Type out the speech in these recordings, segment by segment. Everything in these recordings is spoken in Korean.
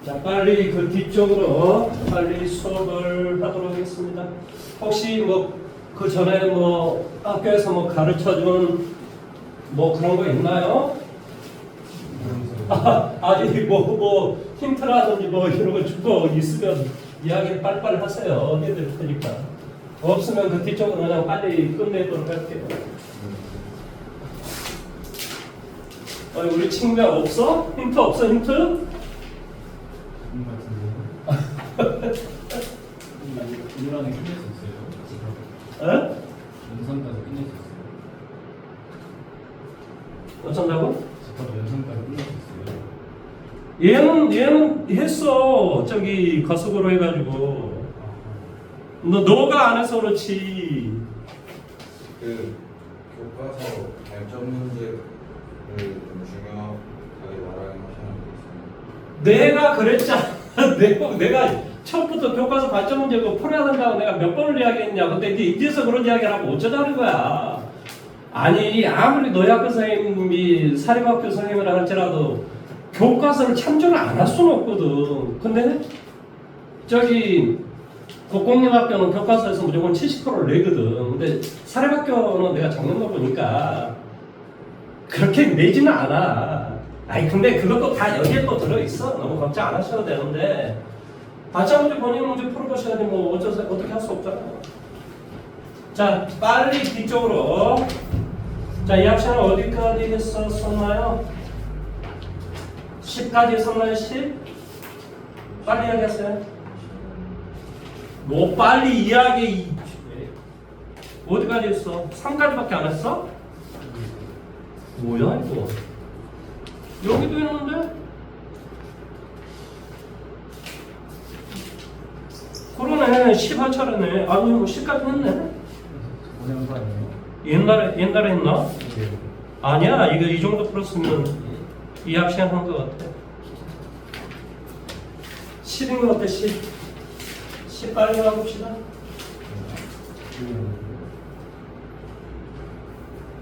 자, 빨리 그 뒤쪽으로 빨리 수업을 하도록 하겠습니다. 혹시 뭐 그 전에 뭐 학교에서 뭐 가르쳐준 뭐 그런 거 있나요? 아니 뭐 힌트라든지 뭐 이런 거 주고 있으면 이야기 빨리빨리 하세요. 해드릴 테니까. 없으면 그 뒤쪽으로 그냥 빨리 끝내도록 할게요. 우리 친구가 없어? 힌트 없어? 힌트? 이거랑 끝낼 수 있어요? 에? 연상까지 끝낼 수 있어요? 어쩐다고? 집합 연상까지 끝낼 수 있어요? 얘는 했어. 저기 가속으로 해가지고. 너가 안 해서 그렇지. 그 교과서 발전 문제를 좀 중요하게 말하시는 게 있습니다. 내가 그랬잖아. 내가 처음부터 교과서 발전 문제 그 풀어야 된다고 내가 몇 번을 이야기했냐. 근데 이제서 그런 이야기를 하면 어쩌자는 거야. 아니 아무리 너희 학교 선생님이 사립학교 선생님이라 할지라도 교과서를 참조를 안 할 수는 없거든. 근데 저기 국공립학교는 교과서에서 무조건 70%를 내거든. 근데 사립학교는 내가 작년도 보니까 그렇게 내지는 않아. 아니 근데 그것도 다 여기에 또 들어있어. 너무 걱정 안 하셔도 되는데 발전 문제 본인 문제 풀어보셔야지 뭐 어떻게 할 수 없잖아. 자 빨리 뒤쪽으로. 자 이 학생은 어디까지 했었나요? 10까지 했었나요? 10? 빨리 이야기하세요. 뭐 빨리 이야기. 어디까지 했어? 3까지밖에 안 했어? 뭐야 이거? 여기도 있는데? 그러네 18차례네. 아니 뭐 10까지 했네. 오늘 거 아니에요? 옛날에 했나? 네. 아니야 이거 이 정도 풀었으면 이 학생 한 것 같아. 10인 것 같아 10. 10 빨리 가봅시다.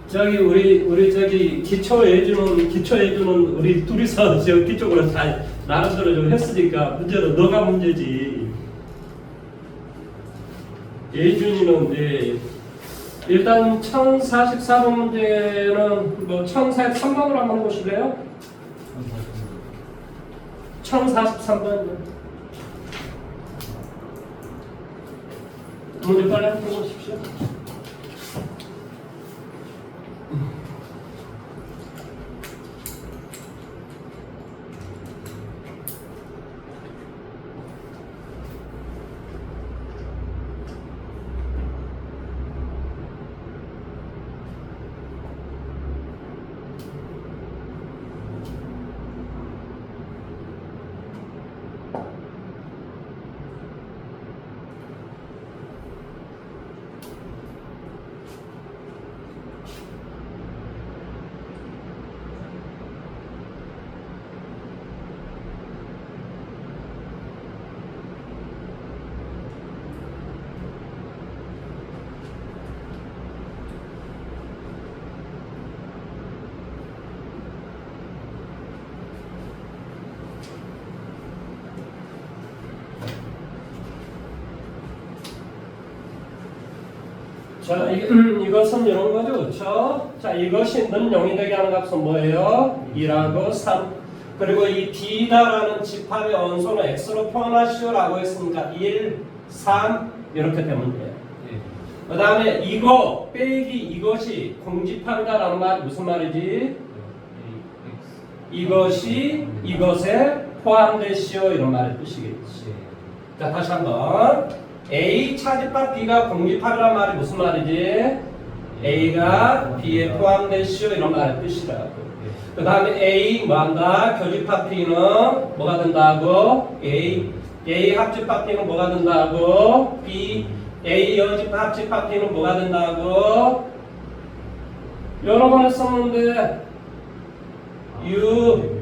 저기 우리 저기 기초 예주는 우리 둘이서 저 뒤쪽으로 다 나름대로 좀 했으니까 문제는 너가 문제지. 예준이는 일단 1044번 문제는 뭐 1043번으로 한번 해보실래요? 1043번 문제 빨리 한번 해보십시오. 자, 이것은 이런 거죠, 그렇죠? 자, 이것이 는 0이 되게 하는 값은 뭐예요? 2라고 3. 그리고 이 D다라는 집합의 원소는 X로 표현하시오라고 했으니까 1, 3 이렇게 되면 돼요. 그 다음에 이거 빼기 이것이 공집합이다라는 말 무슨 말이지? 이것이 이것에 포함되시오 이런 말의 뜻이겠지. 자, 다시 한번. A 차집합 B가 공집합이란 말이 무슨 말이지? A가 B에 포함되시오 이런 말의 뜻이라고. 그 다음에 A 뭐한다? 교집합 B는 뭐가 된다고? A 합집합 B는 뭐가 된다고? B A 합집합 B는 뭐가 된다고? 여러 번 했었는데 U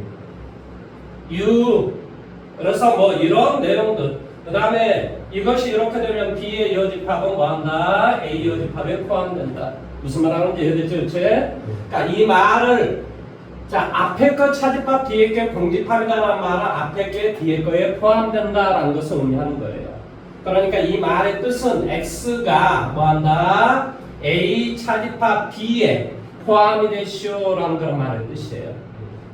그래서 뭐 이런 내용들. 그 다음에 이것이 이렇게 되면 B의 여집합은 뭐한다? A 여집합에 포함된다. 무슨 말 하는지 이해되죠? 그러니까 이 말을 자, 앞에 거 차집합, 뒤에 게 병집합이라는 말은 앞에 게 뒤에 거에 포함된다라는 것을 의미하는 거예요. 그러니까 이 말의 뜻은 x가 뭐한다? a 차집합 b에 포함이 되시오라는 그런 말의 뜻이에요.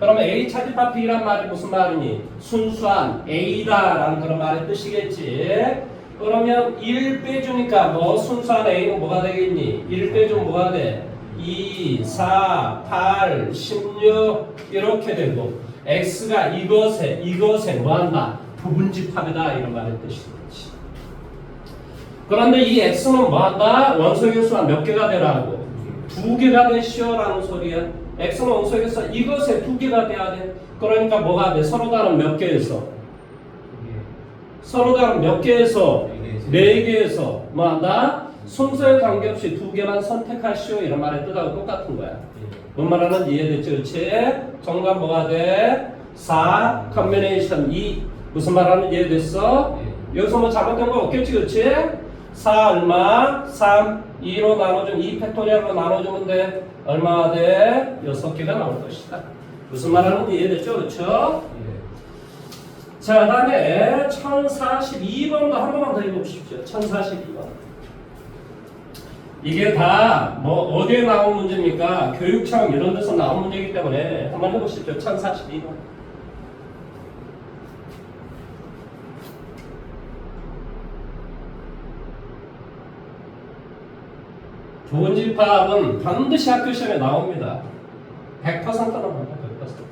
그러면 a 차집합 b란 말이 무슨 말이니? 순수한 a다라는 그런 말의 뜻이겠지. 그러면 1 빼주니까 뭐 순수한 a는 뭐가 되겠니? 1 빼주면 뭐가 돼? 2, 4, 8, 16 이렇게 되고 x가 이것에 뭐한다? 부분집합이다 이런 말의 뜻이겠지. 그런데 이 x는 뭐한다? 원소계수가 몇 개가 되라고? 2개가 되시오라는 소리야. x는 원소계수 이것에 2개가 돼야 돼. 그러니까 뭐가 돼? 서로 다른 몇 개에서? 서로 다른 몇 개에서? 4개에서 뭐한다? 순서에 관계없이 2개만 선택하시오 이런 말의 뜻하고 똑같은 거야. 뭔 말하는지 이해됐죠? 그렇지? 정답 뭐가 돼? 4 컨비네이션 2 무슨 말하는지 이해됐어? 여기서 뭐 잘못된 거 없겠지? 그렇지? 4 얼마? 3 2로 나눠주면 2 팩토리얼로 나눠주면 돼. 얼마가 돼? 6개가 나올 것이다. 무슨 말하는지 이해됐죠? 그렇죠? 자, 그 다음에 1042번도 한 번만 더 읽어보십시오. 1042번. 이게 다 뭐 어디에 나온 문제입니까? 교육청 이런 데서 나온 문제이기 때문에 한번 해보십시오. 1042번. 부분집합은 반드시 학교 시험에 나옵니다. 100% 나옵니다. 100%.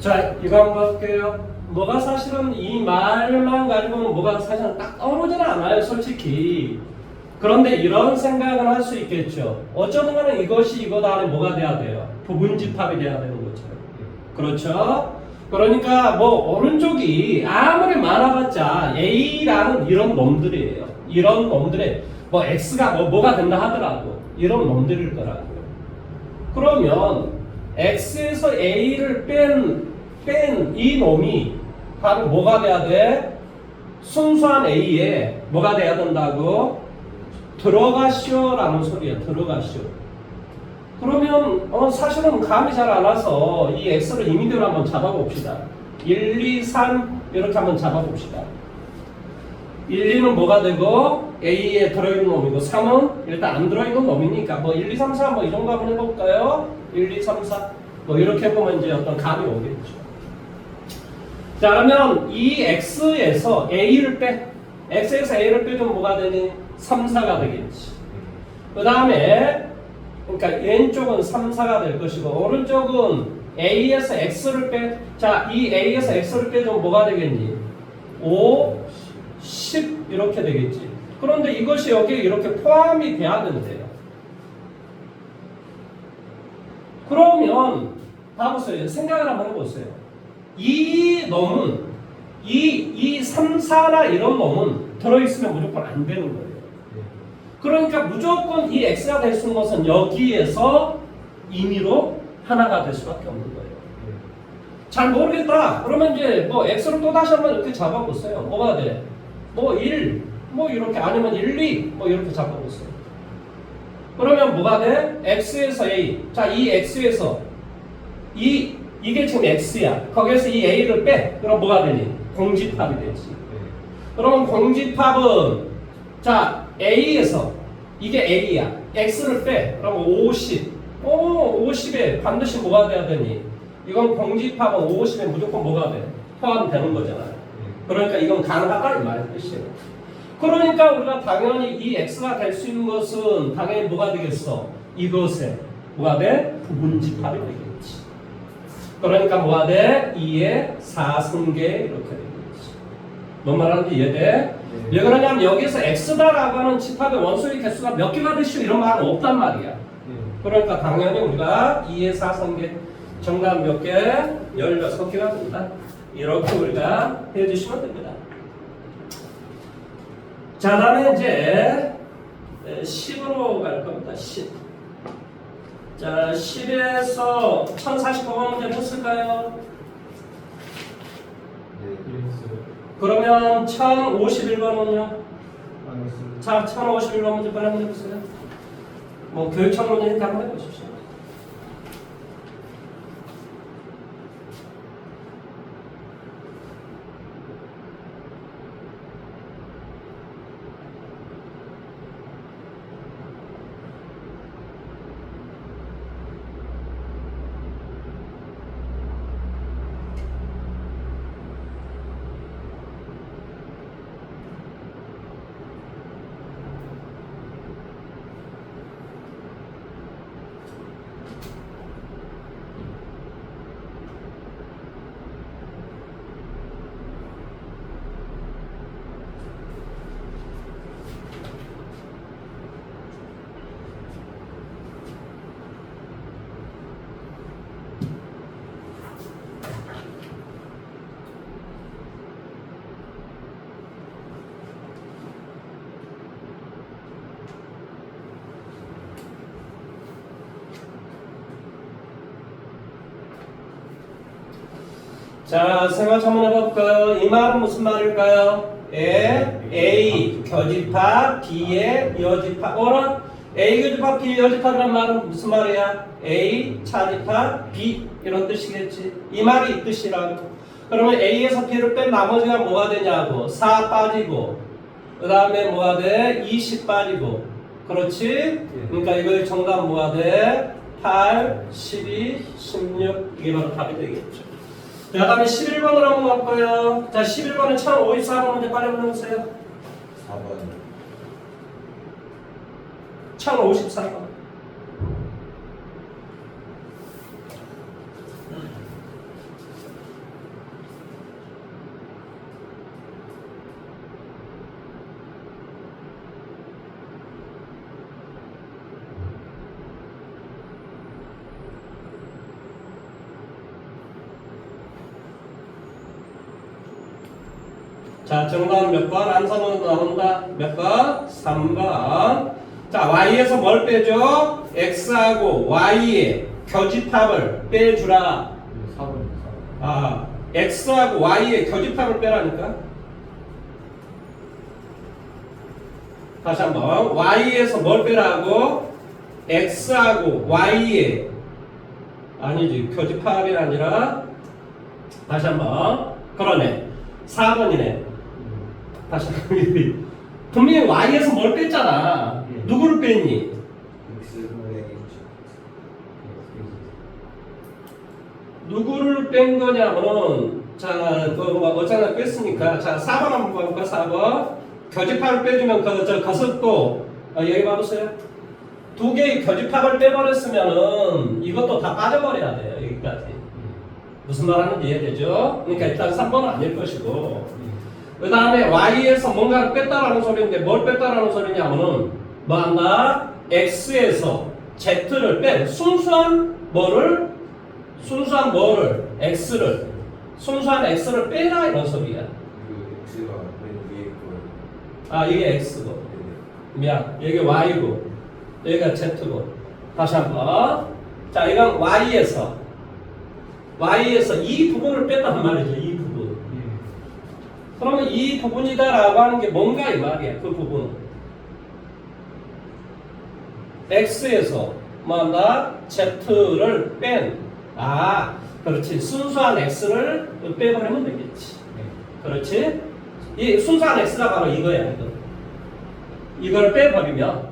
자, 이거 한번 볼게요. 뭐가 사실은 이 말만 가지고는 뭐가 사실은 딱 떠오르지는 않아요, 솔직히. 그런데 이런 생각은 할 수 있겠죠. 어쩌든 간에 이것이 이거다 안에 뭐가 돼야 돼요? 부분집합이 돼야 되는 거죠. 그렇죠? 그러니까 뭐 오른쪽이 아무리 많아봤자 A라는 이런 놈들이에요. 이런 놈들의 뭐 X가 뭐가 된다 하더라도 이런 놈들일 거라고요. 그러면 X에서 A를 뺀 이 놈이 바로 뭐가 돼야 돼? 순수한 A에 뭐가 돼야 된다고? 들어가시오라는 소리야. 들어가시오. 그러면 사실은 감이 잘 안 와서 이 X를 임의대로 한번 잡아봅시다. 1, 2, 3 이렇게 한번 잡아봅시다. 1, 2는 뭐가 되고 A에 들어있는 놈이고 3은 일단 안 들어있는 놈이니까 뭐 1, 2, 3, 4 뭐 이 정도 한번 해볼까요? 1, 2, 3, 4 뭐 이렇게 해보면 이제 어떤 감이 오겠죠. 자, 그러면 이 X에서 A를 X에서 A를 빼주면 뭐가 되니? 3, 4가 되겠지. 그 다음에 그러니까 왼쪽은 3, 4가 될 것이고 오른쪽은 A에서 X를 자, 이 A에서 X를 빼주면 뭐가 되겠니? 5, 10 이렇게 되겠지. 그런데 이것이 여기에 이렇게 포함이 돼야 된대요. 그러면 봐보세요. 생각을 한번 해보세요. 이 놈은 이 3, 4나 이런 놈은 들어있으면 무조건 안 되는 거예요. 그러니까 무조건 이 x가 될 수 있는 것은 여기에서 임의로 하나가 될 수밖에 없는 거예요. 잘 모르겠다. 그러면 이제 뭐 x를 또 다시 한번 이렇게 잡아보세요. 뭐가 돼? 뭐 1, 뭐 이렇게 아니면 1, 2, 뭐 이렇게 잡아보세요. 그러면 뭐가 돼? x에서 a. 자, 이 x에서 이게 지금 x야. 거기에서 이 a를 빼. 그럼 뭐가 되니? 공집합이 되지. 그러면 공집합은 자 a에서 이게 a야. x를 빼. 그럼 50. 50에 반드시 뭐가 돼야 되니? 이건 공집합은 50에 무조건 뭐가 돼? 포함되는 거잖아. 그러니까 이건 가능하다는 말의 뜻이에요. 그러니까 우리가 당연히 이 x가 될 수 있는 것은 당연히 뭐가 되겠어? 이것에 뭐가 돼? 부분집합이 되겠지. 그러니까 뭐가 돼? 2의 4승계 이렇게 되겠지. 뭔 말하는지 이해돼? 왜 그러냐면 여기서 x다라고 하는 집합의 원소의 개수가 몇 개가 될 수 이런 말은 없단 말이야. 그러니까 당연히 우리가 2의 4승계 정답 몇 개? 16개가 된다. 이렇게 우리가 해주시면 됩니다. 자, 다음에 이제 10으로 갈 겁니다. 10. 자, 10에서 1049번 문제 했을까요? 그러면 1051번은요? 자, 1051번 문제 빨리 한번 해보세요. 뭐 교육청 문제니까 한번 해보십시오. 자, 생각 한번 해볼까요? 이 말은 무슨 말일까요? A 교집합 B의 여집합. A 교집합 B 여집합이란 말은 무슨 말이야? A 차집합 B 이런 뜻이겠지. 이 말이 이 뜻이라고. 그러면 A에서 B를 뺀 나머지가 뭐가 되냐고. 4 빠지고 그 다음에 뭐가 돼? 20 빠지고. 그렇지? 그러니까 이거의 정답 뭐가 돼? 8, 12, 16 이게 바로 답이 되겠죠. 자, 다음에 11번으로 한번 갈까요? 자, 11번은 1054번 문제 빨리 보내주세요. 4번 1054번. 자, 정답 몇 번? 안성으로 나온다. 몇 번? 3번. 자, y에서 뭘 빼죠? x하고 y의 교집합을 빼주라. 4번입니다. 아, x하고 y의 교집합을 빼라니까. 다시 한번. y에서 뭘 빼라고? x하고 y의 아니지. 교집합이 아니라 다시 한번. 그러네. 4번이네. 다시 한번. 분명히 y에서 뭘 뺐잖아. 누구를 뺐니? 누구를 뺀 거냐면은 자, 어차피 뺐으니까 자, 4번 한번 봐볼까? 4번 교집합을 빼주면 가서 또 여기 봐보세요. 두 개의 교집합을 빼버렸으면은 이것도 다 빠져버려야 돼요. 여기까지. 무슨 말 하는지 이해되죠? 그러니까 일단 3번은 아닐 것이고 그 다음에 y에서 뭔가를 뺐다라는 소리인데 뭘 뺐다라는 소리냐면은 뭐 한다? x에서 z를 뺀 순수한 뭐를? 순수한 뭐를? x를 순수한 x를 빼라 이런 소리야. 그 x가 맨 위에 있고 아 이게 x고 미안, 여기 y고 여기가 z고. 다시 한번. 자, 이건 y에서 이 부분을 뺐단 말이죠. 이 부분. 그러면 이 부분이다라고 하는 게 뭔가 이 말이야. 그 부분은 x에서 뭐한다? z를 뺀. 그렇지. 순수한 x를 빼버리면 되겠지. 그렇지. 이 순수한 x가 바로 이거야. 이걸 빼버리면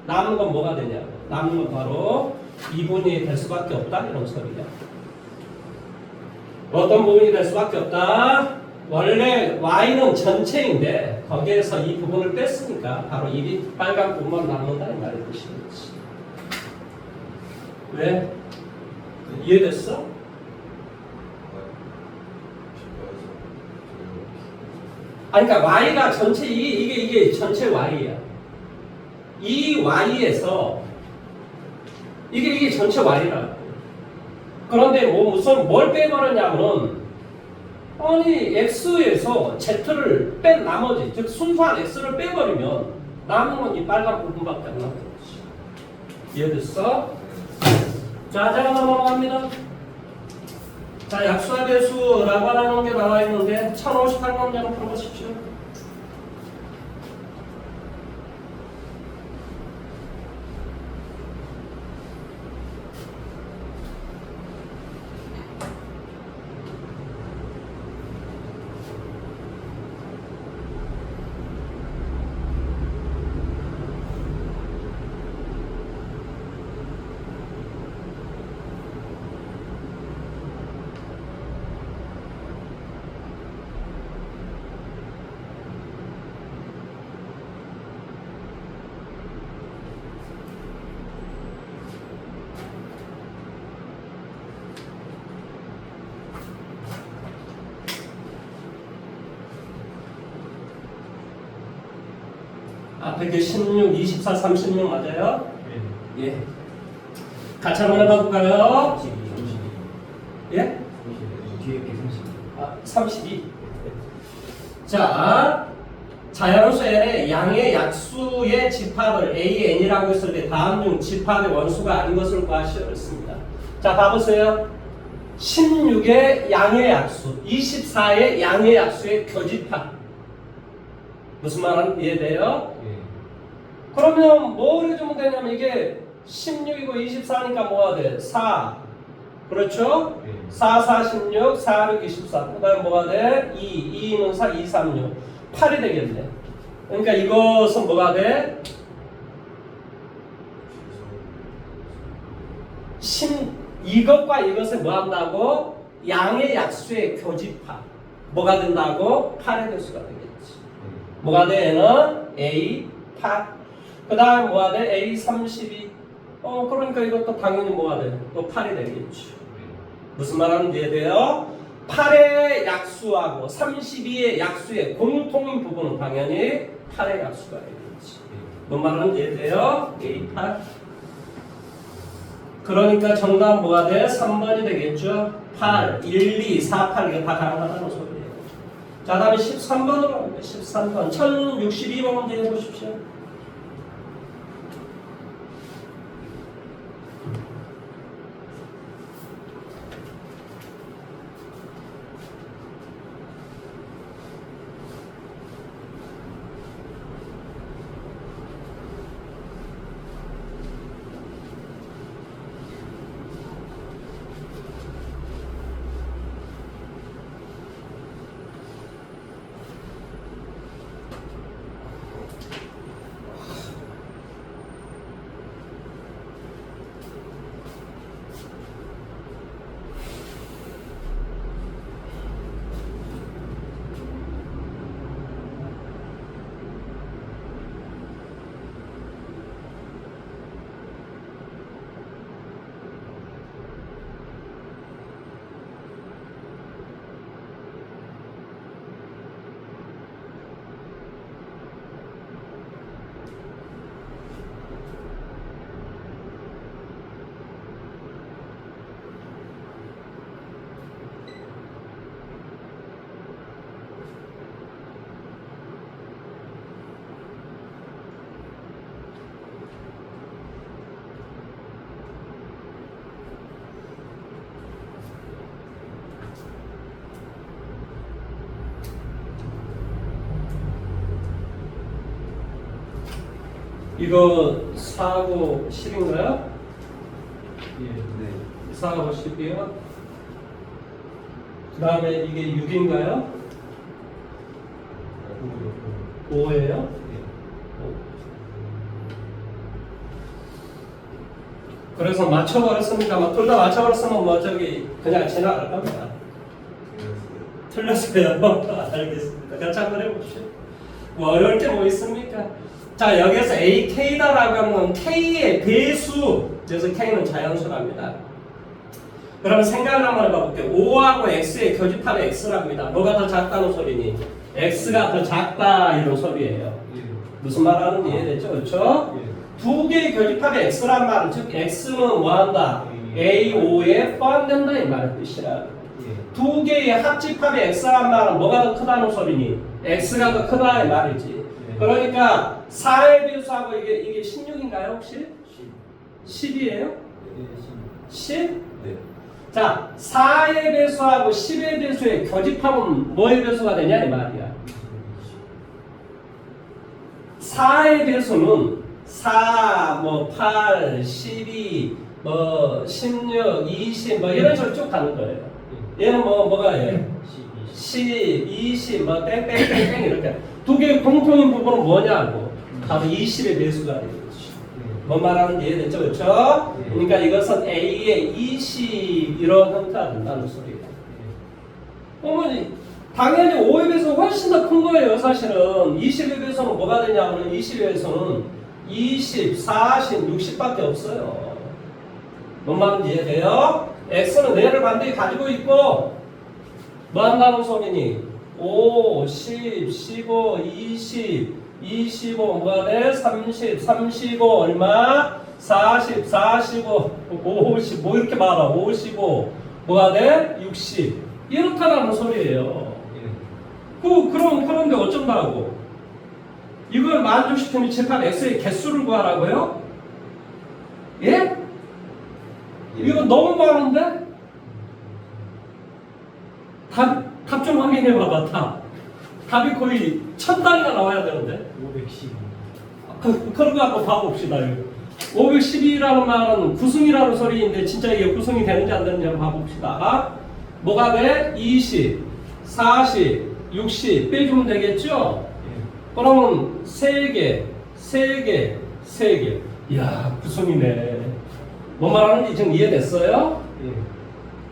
남은 건 뭐가 되냐? 남은 건 바로 2분이 될 수밖에 없다. 이런 소리야. 어떤 부분이 될 수밖에 없다? 원래 y는 전체인데 거기에서 이 부분을 뺐으니까 바로 이 빨간 부분만 남는다 이 말이 뜻이겠지. 왜? 이해됐어? 그러니까 y가 전체 이게 전체 y야. 이 y에서 이게 전체 y라고. 그런데 무슨 뭘 빼버렸냐면은 아니 x에서 z를 뺀 나머지 즉 순수한 x를 빼버리면 남은 건 이 빨간 부분밖에 안 남겠지. 이해됐어? 자, 넘어갑니다. 자, 약수와 배수라고 하는 게 나와 있는데 1058문제는 풀어보십시오. 앞에 그 16, 24, 36 맞아요? 예. 같이 한번 해볼까요? 32. 예? 뒤에 게 32. 자, 자연수 n의 양의 약수의 집합을 AN이라고 했을 때 다음 중 집합의 원수가 아닌 것을 구하시겠습니다. 자, 봐보세요. 16의 양의 약수, 24의 양의 약수의 교집합. 무슨 말은 이해돼요? 그러면 뭘 해주면 되냐면 이게 16이고 24니까 뭐가 돼? 4. 그렇죠? 4, 4, 16, 4, 6, 24. 그 다음에 뭐가 돼? 2, 2는 4, 2, 3, 6. 8이 되겠네. 그러니까 이것은 뭐가 돼? 이것과 이것을 뭐 한다고? 양의 약수의 교집합. 뭐가 된다고? 8의 개수가 되겠지. 뭐가 돼? 얘는 A 8. 그 다음에 뭐가 돼? A 32. 그러니까 이것도 당연히 뭐가 돼? 또 8이 되겠지. 무슨 말하는지 이해돼요? 8의 약수하고 32의 약수의 공통인 부분은 당연히 8의 약수가 되겠지. 뭔 말하는지 이해돼요? A 8. 그러니까 정답 뭐가 돼? 3번이 되겠죠? 8, 1, 2, 4, 8 이거 다 가능하다는 소리예요. 자, 다음에 13번으로 갑니다. 13번. 1062번 문제 해보십시오. 이거 4하고 10인가요? 예. 네. 4하고 10이요. 그 다음에 이게 6인가요? 5예요? 그래서 맞춰버렸습니다만 둘 다 맞춰버렸으면 뭐 저기 그냥 지나갈 겁니다. 틀렸어요. 알겠습니다. 같이 한번 해보시죠. 뭐 어려울 게 뭐 있습니까? 자, 여기서 AK다라고 하면 K의 배수, 그래서 K는 자연수랍니다. 그러면 생각을 한번 해볼게요. 5하고 X의 교집합이 X랍니다. 뭐가 더 작다는 소리니? X가 더 작다 이런 소리예요. 예. 무슨 말 하는지 이해됐죠? 그렇죠? 예. 두 개의 교집합이 X란 말은 즉 X는 뭐한다? A5에 포함된다 이 말의 뜻이라. 예. 두 개의 합집합이 X란 말은 뭐가 더 크다는 소리니? X가 더 크다 이 말이지. 네. 그러니까 4의 배수하고 이게 16인가요 혹시? 10이에요? 예. 10? 네. 자, 4의 배수하고 10의 배수의 교집합은 뭐의 배수가 되냐 이 말이야. 4의 배수는 4, 뭐 8, 12, 뭐 16, 20, 뭐 이런 식으로 쭉 가는 거예요. 얘는 뭐가 예요? 10, 20, 뭐 땡땡땡땡 이렇게 두 개의 공통인 부분은 뭐냐고 바로 20의 배수가 되겠지. 뭔 말하는지 이해됐죠? 그렇죠? 그러니까 이것은 A의 20 이런 형태가 된다는 소리예요. 어머니 당연히 5에 비해서 훨씬 더 큰 거예요. 사실은 20에 비해서는 뭐가 되냐면 20에 비해서는 20, 40, 60밖에 없어요. 뭔 말인지 이해돼요? X는 얘를 반드시 가지고 있고 뭐 한다는 소리니? 5, 10, 15, 20, 25 뭐가 돼? 30, 35 얼마? 40, 45, 50 뭐 이렇게 말아? 55 뭐가 돼? 60 이렇다라는 소리예요. 그런데 어쩐다고? 이걸 만족시키는 집합 X의 개수를 구하라고요? 예? 이거 너무 많은데? 답 좀 확인해 봐봐. 답이 거의 1000단위가 나와야 되는데 510. 그런 거 한번 봐봅시다. 512라는 말은 구승이라는 소리인데 진짜 이게 구승이 되는지 안 되는지 한번 봐봅시다. 뭐가 돼? 20, 40, 60 빼주면 되겠죠? 그러면 3개, 3개, 3개. 이야 구승이네. 뭔 말하는지 지금 이해됐어요? 예.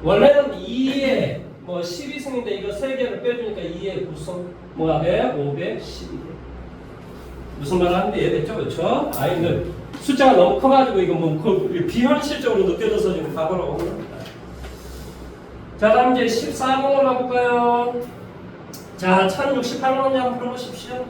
원래는 2에 뭐 12승인데 이거 3개를 빼주니까 2의 구성 뭐가 돼? 512. 무슨 말 하는지 이해됐죠? 그렇죠? 아니 근데 숫자가 너무 커가지고 이거 뭐 비현실적으로 느껴져서 지금 답으로 하는 겁니다. 자 다음 이제 14번으로 가볼까요? 자 1068번 한번 풀어보십시오.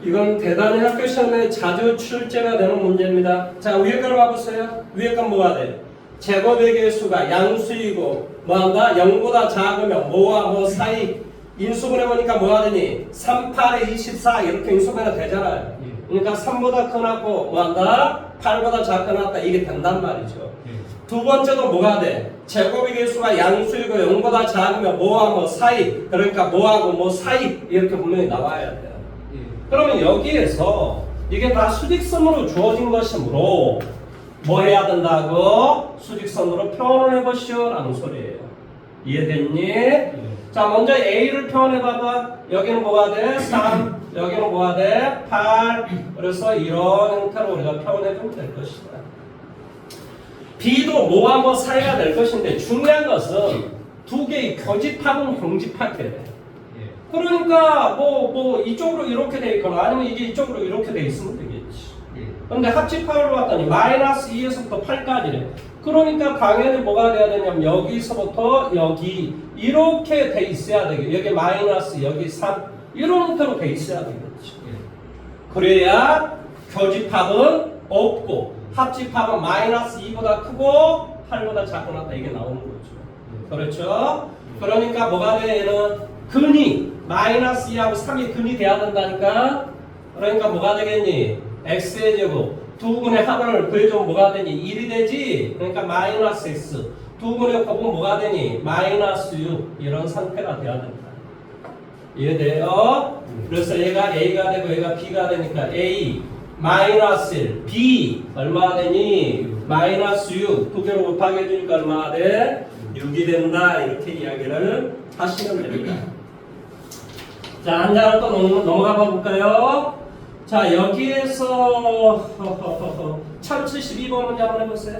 이건 대단히 학교 시험에 자주 출제가 되는 문제입니다. 자 위에 걸 봐보세요. 위에 건 뭐가 돼? 제곱의 개수가 양수이고 뭐한다? 0보다 작으면 뭐와 뭐 사이 인수분해 보니까 뭐가 되니? 3, 8에 24 이렇게 인수분해가 되잖아요. 그러니까 3보다 크나고 뭐한다? 8보다 작거나 이게 된단 말이죠. 두 번째도 뭐가 돼? 제곱의 개수가 양수이고 0보다 작으면 뭐와 뭐 사이 그러니까 뭐하고 뭐 사이 이렇게 분명히 나와야 돼요. 그러면 여기에서 이게 다 수직선으로 주어진 것이므로 뭐 해야 된다고? 수직선으로 표현을 해보시오 라는 소리예요. 이해됐니? 자 먼저 A를 표현해봐봐. 여기는 뭐가 돼? 3 여기는 뭐가 돼? 8 그래서 이런 형태로 우리가 표현해주면 될 것이다. B도 뭐와 뭐 사이가 될 것인데 중요한 것은 두 개의 교집합은 형집합해야 돼. 그러니까 뭐 이쪽으로 이렇게 돼 있거나 아니면 이게 이쪽으로 이렇게 돼 있으면 되겠지. 그런데 합집합을 봤더니 마이너스 2에서부터 8까지래. 그러니까 당연히 뭐가 돼야 되냐면 여기서부터 여기 이렇게 돼 있어야 되겠지. 여기 마이너스 여기 3 이런 형태로 돼 있어야 되겠지. 그래야 교집합은 없고 합집합은 마이너스 2보다 크고 8보다 작거나 이게 나오는 거죠. 그렇죠? 그러니까 뭐가 돼? 얘는 근이 마이너스 2하고 3이 근이 돼야 된다니까. 그러니까 뭐가 되겠니? x의 제곱 두 분의 합을 구해주면 뭐가 되니? 1이 되지. 그러니까 마이너스 x 두 분의 곱은 뭐가 되니? 마이너스 6 이런 상태가 돼야 된다. 이해돼요? 그래서 얘가 a가 되고 얘가 b가 되니까 a 마이너스 1 b 얼마가 되니? 마이너스 6 두 개로 곱하기 해주니까 얼마가 돼? 6이 된다. 이렇게 이야기를 하시면 됩니다. 자, 한 장을 또 넘어가 볼까요? 자, 여기에서 1072번 문제 한번 해보세요.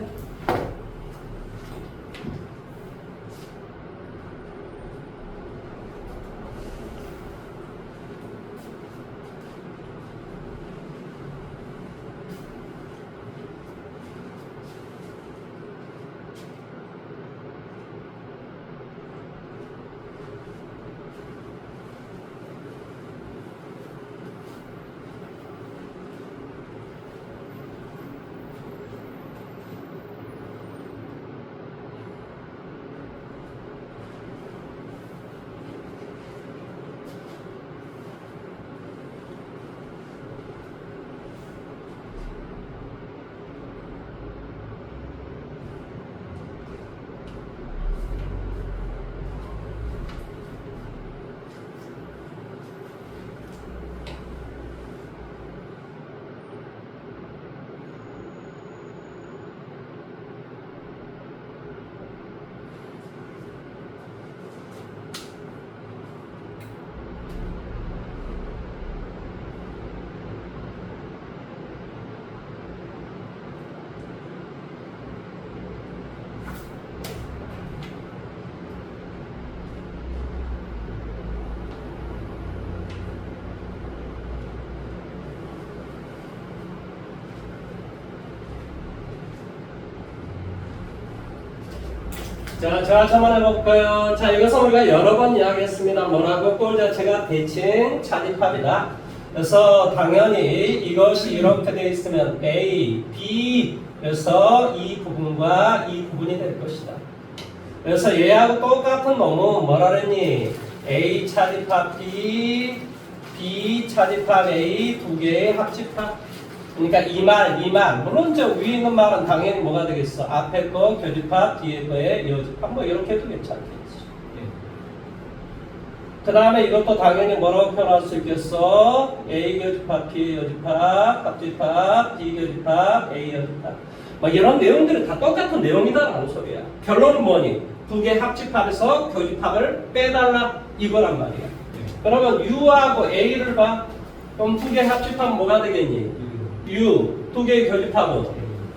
자, 제가 한번 해볼까요? 자, 이것은 우리가 여러 번 이야기했습니다. 뭐라고? 꼴 자체가 대칭 차집합이다. 그래서 당연히 이것이 이렇게 되어 있으면 A, B 그래서 이 부분과 이 부분이 될 것이다. 그래서 얘하고 똑같은 놈은 뭐라 그랬니? A 차집합 B, B 차집합 A 두 개의 합집합. 그러니까 이 말. 물론 저 위에 있는 말은 당연히 뭐가 되겠어? 앞에 거 교집합, 뒤에 거에 여집합 뭐 이렇게 해도 괜찮겠지. 그 다음에 이것도 당연히 뭐라고 표현할 수 있겠어? A 교집합, B 여집합, 합집합, B 교집합, A 여집합. 뭐 이런 내용들이 다 똑같은 내용이다라는 소리야. 결론은 뭐니? 두 개 합집합에서 교집합을 빼달라 이거란 말이야. 그러면 U하고 A를 봐. 그럼 두 개 합집합은 뭐가 되겠니? U 두 개의 교집합은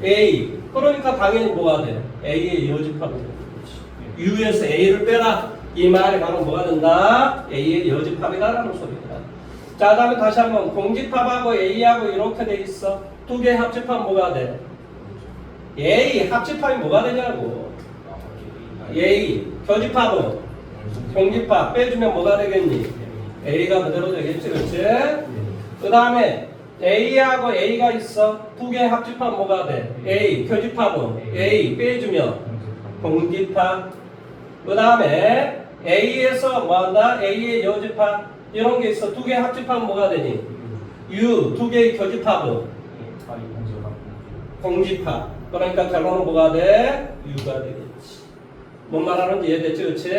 A. 그러니까 당연히 뭐가 돼? A의 여집합이 되는 거지. U에서 A를 빼라. 이 말이 바로 뭐가 된다? A의 여집합이다라는 소리다. 자, 다음에 다시 한번 공집합하고 A하고 이렇게 돼 있어. 두 개의 합집합 뭐가 돼? A 합집합이 뭐가 되냐고. A 교집합은 공집합 빼주면 뭐가 되겠니? A가 그대로 되겠지, 그렇지? 그 다음에 A하고 A가 있어. 두 개 합집합 뭐가 돼? A. 교집합은 A 빼주면 공집합. 그 다음에 A에서 뭐한다? A의 여집합 이런 게 있어. 두 개 합집합 뭐가 되니? U. 두 개의 교집합은 공집합. 그러니까 결론은 뭐가 돼? U가 되겠지. 뭔 말하는지 이해됐지? 그치?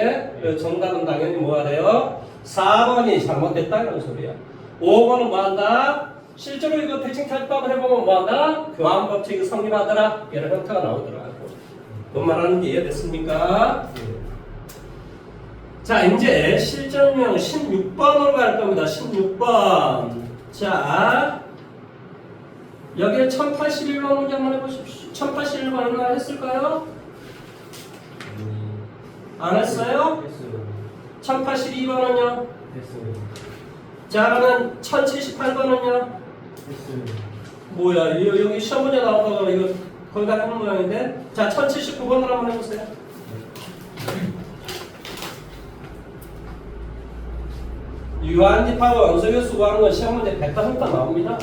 정답은 당연히 뭐가 돼요? 4번이 잘못됐다는 소리야. 5번은 뭐한다? 실제로 이거 대칭 탈법을 해보면 뭐한다? 교환 법칙이 성립하더라. 이런 형태가 나오더라고. 뭔 말하는지 이해됐습니까? 자, 이제 실전형 16번으로 갈 겁니다. 16번. 자, 여기에 1081번 문제 한번 해보십시오. 1081번 얼마 했을까요? 안 했어요? 1082번은요? 자, 그러면 1078번은요? 뭐야, 여기 시험 문제 나오다가 이거 거의 다 하는 모양인데? 자, 1079번으로 한번 해보세요. 유한집하고 원소교 수거하는 건 시험 문제 100번 흠다 나옵니다.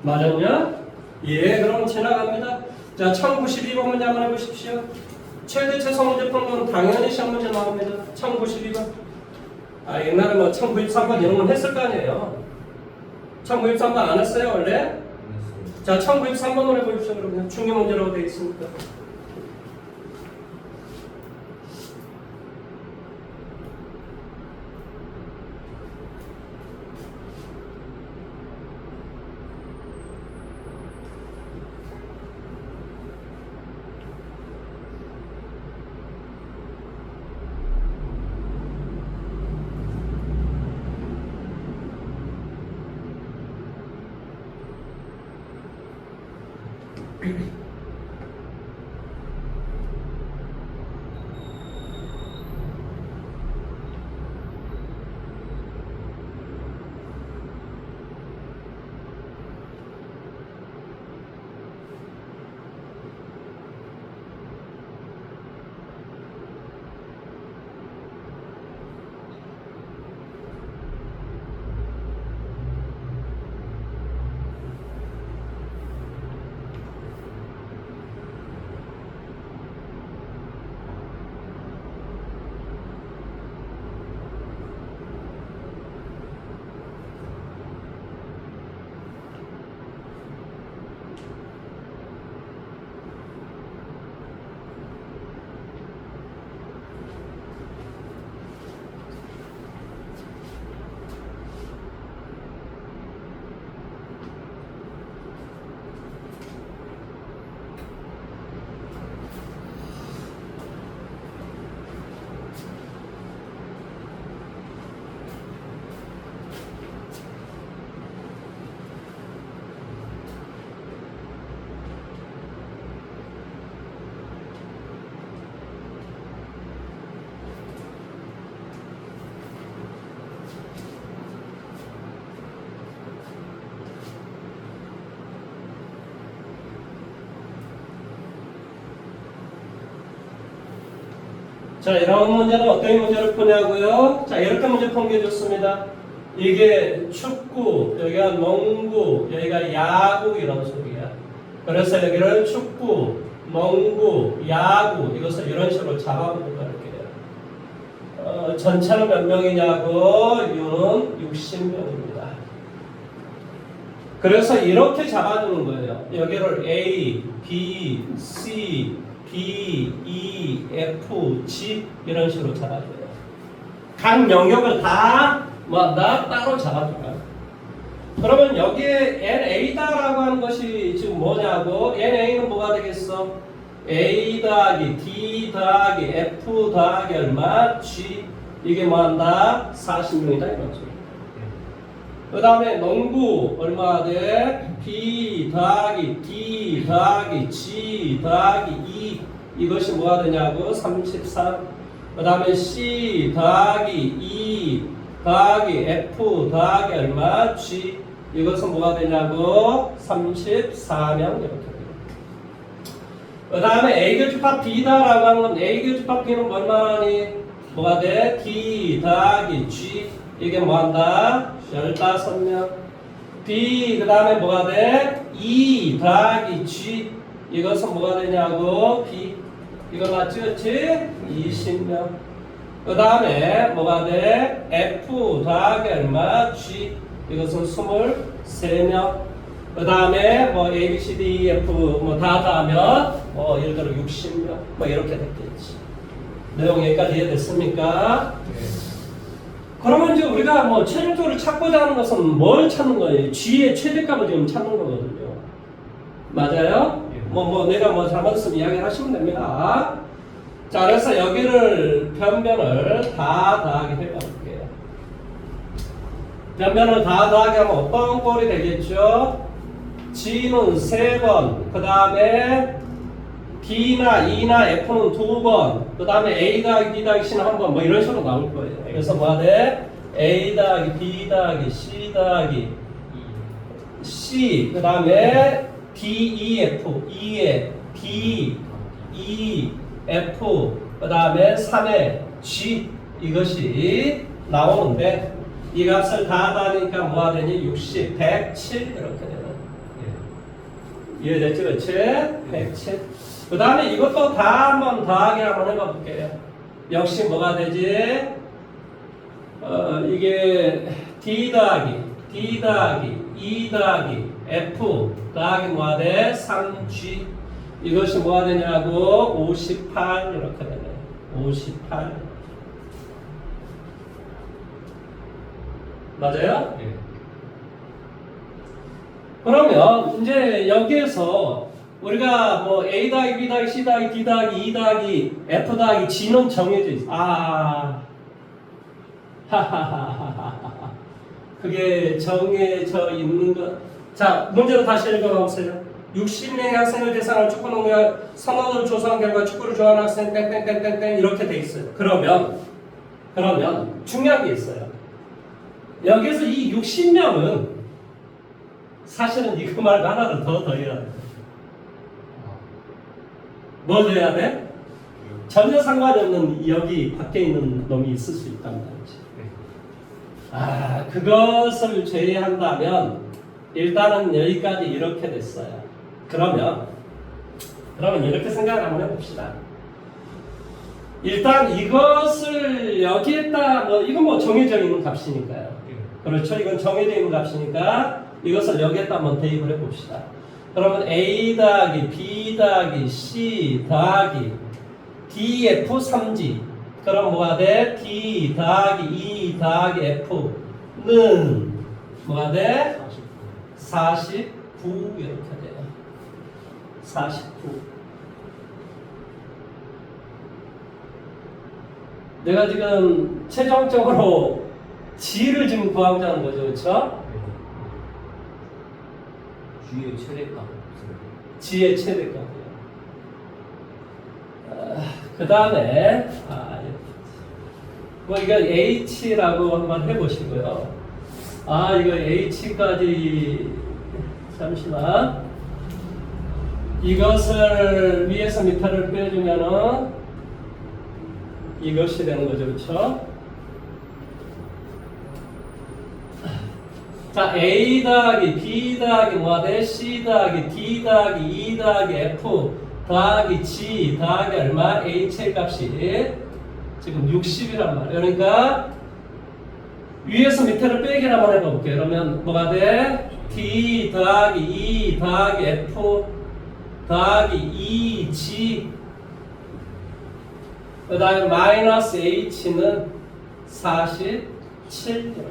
맞았냐? 예, 그럼 지나갑니다. 자, 1092번 문제 한번 해보십시오. 최대 최소 문제 푸는 건 당연히 시험 문제 나옵니다. 1092번. 아, 옛날에 뭐 1093번 이런 건 했을 거 아니에요. 1093번 안 했어요, 원래? 자, 1093번으로 해보십시오. 그러면 중요 문제라고 되어 있습니다. 자, 이런 문제는 어떤 문제를 푸냐고요? 자, 이렇게 문제 푼 게 좋습니다. 이게 축구, 여기가 농구, 여기가 야구 이런 소리야. 그래서 여기를 축구, 농구, 야구 이것을 이런 식으로 잡아보는 거예요. 전체는 몇 명이냐고? 유는 60명입니다. 그래서 이렇게 잡아주는 거예요. 여기를 A, B, C, D, E, F, G 이런 식으로 잡아줘요. 각 영역을 다 따로 잡아줘요. 그러면 여기에 NA다라고 하는 것이 지금 뭐냐고? NA는 뭐가 되겠어? A 더하기 D 더하기 F 더하기 얼마? G 이게 뭐한다? 40명이다 이런 소리. 그 다음에 농구 얼마가 돼? B 더하기 D 더하기 G 더하기 E 이것이 뭐가 되냐고? 33. 그 다음에 C 더하기 E 더하기 F 더하기 얼마? G 이것은 뭐가 되냐고? 34명 이렇게 돼요. 그 다음에 A 교집합 B다라고 하는 건 A 교집합 B는 얼마나니? 뭐가 돼? D 더하기 G 이게 뭐한다? 15명. B 그 다음에 뭐가 돼? E 더하기 G 이것은 뭐가 되냐고? B 이거 맞지? 그치? 20명. 그 다음에 뭐가 돼? F 더하기 얼마? G 이것은 23명. 그 다음에 뭐 A, B, C, D, E, F 뭐 다 하면 뭐 예를 들어 60명 뭐 이렇게 됐겠지. 내용 여기까지 이해됐습니까? 그러면 이제 우리가 뭐 최종적으로 찾고자 하는 것은 뭘 찾는 거예요? G의 최대값을 지금 찾는 거거든요. 맞아요? 내가 뭐 잘못했으면 이야기를 하시면 됩니다. 자, 그래서 여기를 변변을 다 더하게 해볼게요. 변변을 다 더하게 하면 어떤 꼴이 되겠죠? G는 3번, 그 다음에 D나 E나 F는 2번, 그 다음에 A 더하기 B 더하기 C는 1번, 뭐 이런 식으로 나올 거예요. 그래서 뭐가 돼? A 더하기 B 더하기 C 더하기 C, 그 다음에 D, E, F, E에 D, E, F, 그 다음에 3에 G 이것이 나오는데 이 값을 다 더하니까 뭐가 되니? 60, 107 이렇게 되는. 이해됐지? 그렇지? 107. 그 다음에 이것도 다 한번 더하기 한번 해볼게요. 역시 뭐가 되지? 이게 D 더하기 E 더하기 F 더하기 뭐가 돼? 3G 이것이 뭐가 되냐고? 58 이렇게 되네. 58 맞아요? 그러면 이제 여기에서 우리가 뭐 A 더하기 B 더하기 C 더하기 D 더하기 E 더하기 F 더하기 G는 정해져 있어. 하하하하하. 그게 정해져 있는 것. 자, 문제로 다시 읽어보세요. 60명의 학생을 대상으로 축구 농구의 선언을 조사한 결과 축구를 좋아하는 학생 땡땡땡땡땡 이렇게 돼 있어요. 그러면 중요한 게 있어요. 여기서 이 60명은 사실은 이거 말고 하나를 더 더해야 돼. 뭘 더해야 돼? 전혀 상관이 없는 여기 밖에 있는 놈이 있을 수 있단 말이지. 그것을 제외한다면 일단은 여기까지 이렇게 됐어요. 그러면 이렇게 생각을 한번 해봅시다. 일단 이것을 여기에다 이건 뭐 정해져 있는 값이니까요. 그렇죠? 이건 정해져 있는 값이니까 이것을 여기에다 한번 대입을 해봅시다. 그러면 A 더하기 B 더하기 C 더하기 DF 3G 그럼 뭐가 돼? D 더하기 E 더하기 F는 뭐가 돼? 49 이렇게 돼요. 49 내가 지금 최종적으로 G를 지금 구하고자 하는 거죠. 그렇죠? G의 최대값. G의 최대값이요. 그 다음에 이거 H라고 한번 해보시고요. 이거 H까지 잠시만 이것을 위에서 밑에를 빼주면은 이것이 되는 거죠, 그렇죠? 자, A 더하기 B 더하기 뭐가 돼? C 더하기 D 더하기 E 더하기 F 더하기 G 더하기 얼마? H의 값이 지금 60이란 말이에요. 그러니까 위에서 밑에를 빼기를 한번 해볼게요. 그러면 뭐가 돼? D 더하기 E 더하기 F 더하기 E, G 그 다음에 마이너스 H는 47 이렇게 돼요.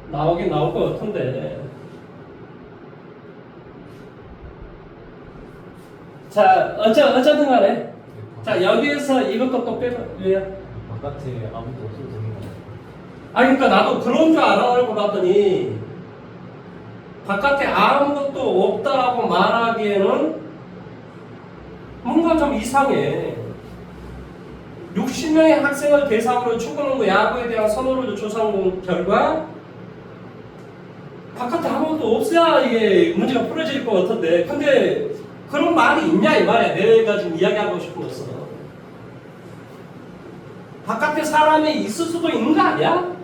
나오긴 나올 것 같은데. 자, 어쨌든 간에. 자, 여기에서 이것도 또 빼봐. 왜요? 바깥에 아무도 없어도 되는 거예요. 그러니까 나도 그런 줄 알고 봤더니, 바깥에 아무것도 없다라고 말하기에는 뭔가 좀 이상해. 60명의 학생을 대상으로 축구농구 야구에 대한 선호를 조사한 결과 바깥에 아무것도 없어야 이게 문제가 풀어질 것 같은데, 근데 그런 말이 있냐 이 말이야. 내가 지금 이야기하고 싶은 것은 바깥에 사람이 있을 수도 있는 거 아니야?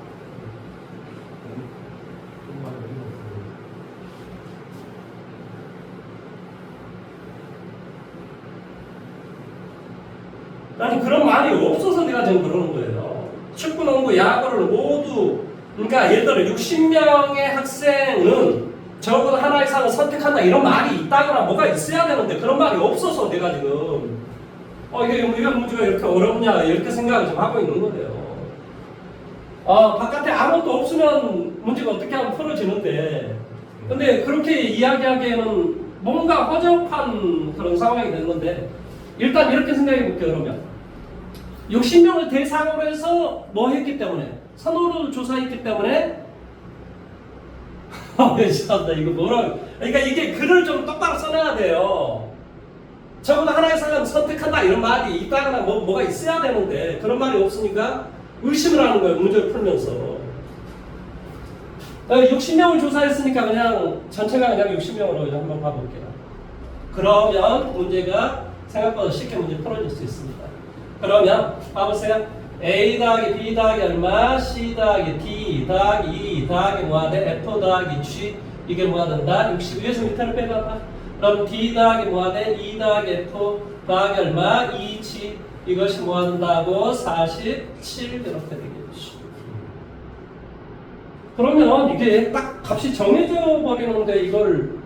아니 그런 말이 없어서 내가 지금 그러는 거예요. 축구, 농구, 야구를 모두 그러니까 예를 들어 60명의 학생은 적어도 하나 이상을 선택한다 이런 말이 있다거나 뭐가 있어야 되는데 그런 말이 없어서 내가 지금 이게 이런 문제가 이렇게 어렵냐 이렇게 생각을 좀 하고 있는 거예요. 바깥에 아무것도 없으면 문제가 어떻게 하면 풀어지는데 근데 그렇게 이야기하기에는 뭔가 허접한 그런 상황이 되는 건데 일단 이렇게 생각해 볼게요. 그러면 60명을 대상으로 해서 뭐 했기 때문에 선호를 조사했기 때문에 죄송합니다. 이거 뭐라 그러니까 이게 글을 좀 똑바로 써놔야 돼요. 적어도 하나의 사람 선택한다 이런 말이 있다거나 뭐가 있어야 되는데 그런 말이 없으니까 의심을 하는 거예요. 문제를 풀면서 60명을 조사했으니까 그냥 전체가 그냥 60명으로 한번 봐볼게요. 그러면 문제가 생각보다 쉽게 문제 풀어질 수 있습니다. 그러면 봐보세요. A 더하기 B 더하기 얼마? C 더하기 D 더하기 E 더하기 뭐가 돼? F 더하기 G 이게 뭐가 된다? 60 위에서 밑에를 빼봐봐. 그럼 D 더하기 뭐가 돼? E 더하기 F 더하기 얼마? E, G 이것이 뭐가 된다고? 47 이렇게 되겠지. 그러면 이게 딱 값이 정해져 버리는데 이걸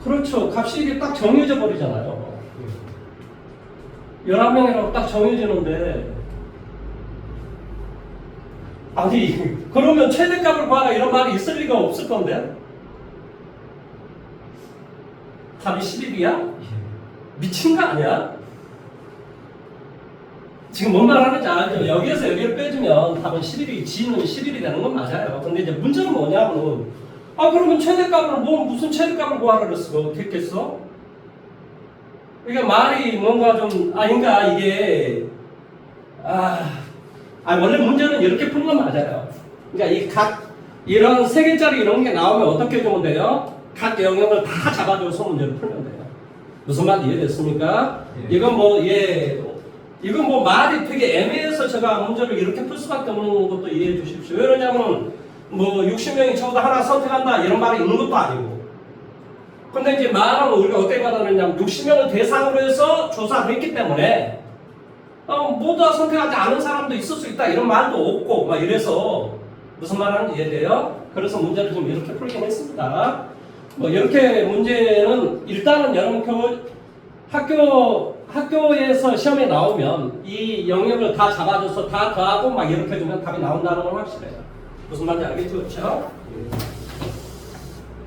그렇죠. 값이 이게 딱 정해져 버리잖아요. 11명이라고 딱 정해지는데 아니 그러면 최대값을 구하라 이런 말이 있을 리가 없을 건데 답이 11이야? 미친 거 아니야? 지금 뭔 말 하는지 알죠? 여기에서 여기를 빼주면 답은 11이 G는 11이 되는 건 맞아요. 근데 이제 문제는 뭐냐면 그러면 최대값을 무슨 최대값을 구하라 그랬어? 어떻게 했겠어? 이게 말이 뭔가 좀 그러니까 이게 원래 문제는 이렇게 푸는 건 맞아요. 그러니까 이런 세 개짜리 이런 게 나오면 어떻게 해주면 돼요? 각 영역을 다 잡아줘서 문제를 풀면 돼요. 무슨 말 이해됐습니까? 예. 이건 뭐 말이 되게 애매해서 제가 문제를 이렇게 풀 수밖에 없는 것도 이해해 주십시오. 왜냐면 뭐 60명이 적어도 하나 선택한다 이런 말이 있는 것도 아니고. 근데 이제 말은 우리가 어떻게 받아들였냐면 60명을 대상으로 해서 조사를 했기 때문에 모두 다 선택하지 않은 사람도 있을 수 있다 이런 말도 없고 막 이래서 무슨 말 하는지 이해돼요? 그래서 문제를 좀 이렇게 풀긴 했습니다. 뭐 이렇게 문제는 일단은 여러분 학교에서 시험에 나오면 이 영역을 다 잡아줘서 다 더하고 막 이렇게 해주면 답이 나온다는 건 확실해요. 무슨 말인지 알겠죠? 그렇죠?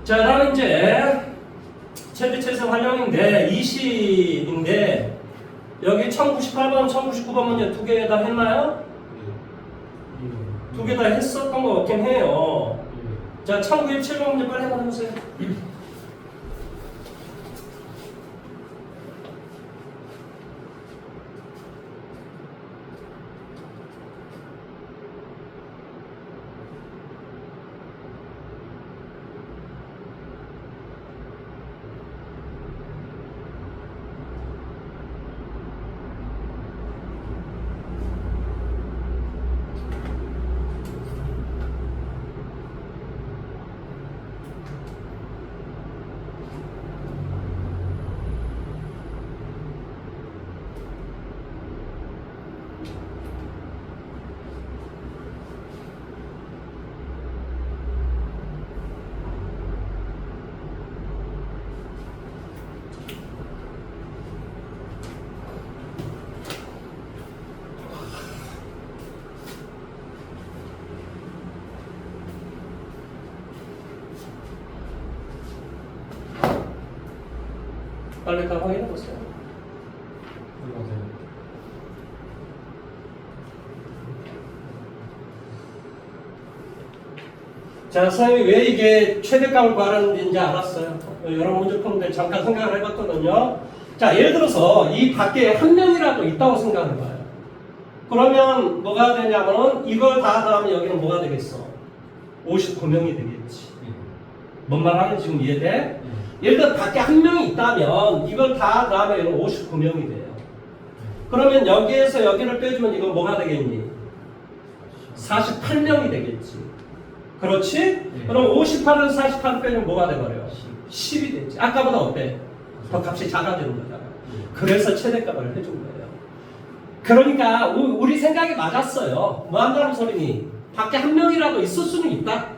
자, 다음 이제 최대최소 활용인데 20인데 여기 1098번, 1099번 문제 두 개 다 했나요? 두 개 다 했었던 것 같긴 해요. 자, 1097번 문제 빨리 한번 해보세요. 빨리 다 확인해 보세요. 자, 선생님이 왜 이게 최대값을 구하는지 알았어요. 여러 문제 푸는데 잠깐 생각을 해봤거든요. 자, 예를 들어서 이 밖에 한 명이라도 있다고 생각해봐요. 그러면 뭐가 되냐면은 이걸 다 더하면 여기는 뭐가 되겠어? 59명이 되겠지. 뭔 말 하는지 지금 이해돼? 예를 들어 밖에 한 명이 있다면 이걸 다 더하면 여기는 59명이 돼요. 그러면 여기에서 여기를 빼주면 이건 뭐가 되겠니? 48명이 되겠지. 그렇지? 그럼 58에서 48을 빼면 뭐가 돼버려? 10이 됐지. 아까보다 어때? 더 값이 작아지는 거잖아. 그래서 최대값을 해준 거예요. 그러니까 우리 생각이 맞았어요. 뭐 한다는 소리니? 밖에 한 명이라도 있을 수는 있다.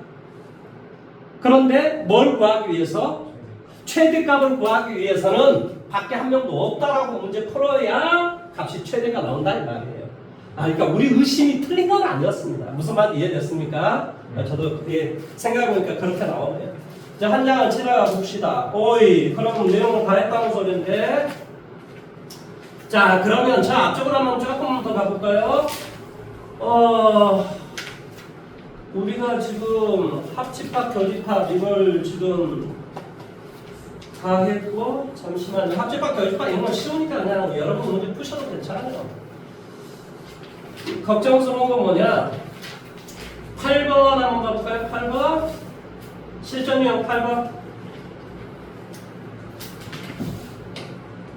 그런데 뭘 구하기 위해서? 최대값을 구하기 위해서는 밖에 한 명도 없다라고 문제 풀어야 값이 최대가 나온다 이 말이에요. 그러니까 우리 의심이 틀린 건 아니었습니다. 무슨 말 이해됐습니까? 저도 그게 생각해보니까 그렇게 나오네요. 자, 한 장을 지나가 봅시다. 오이, 그럼 내용을 다 했다는 소리인데. 자, 그러면 저 앞쪽으로 한번 조금 더 가볼까요? 우리가 지금 합집합, 교집합 이걸 지금 다 했고, 잠시만요. 합집합, 교집합 이런 건 쉬우니까 그냥 여러분 문제 푸셔도 괜찮아요. 걱정스러운 건 뭐냐? 8번 한번 가볼까요? 8번 실전 유형 8번.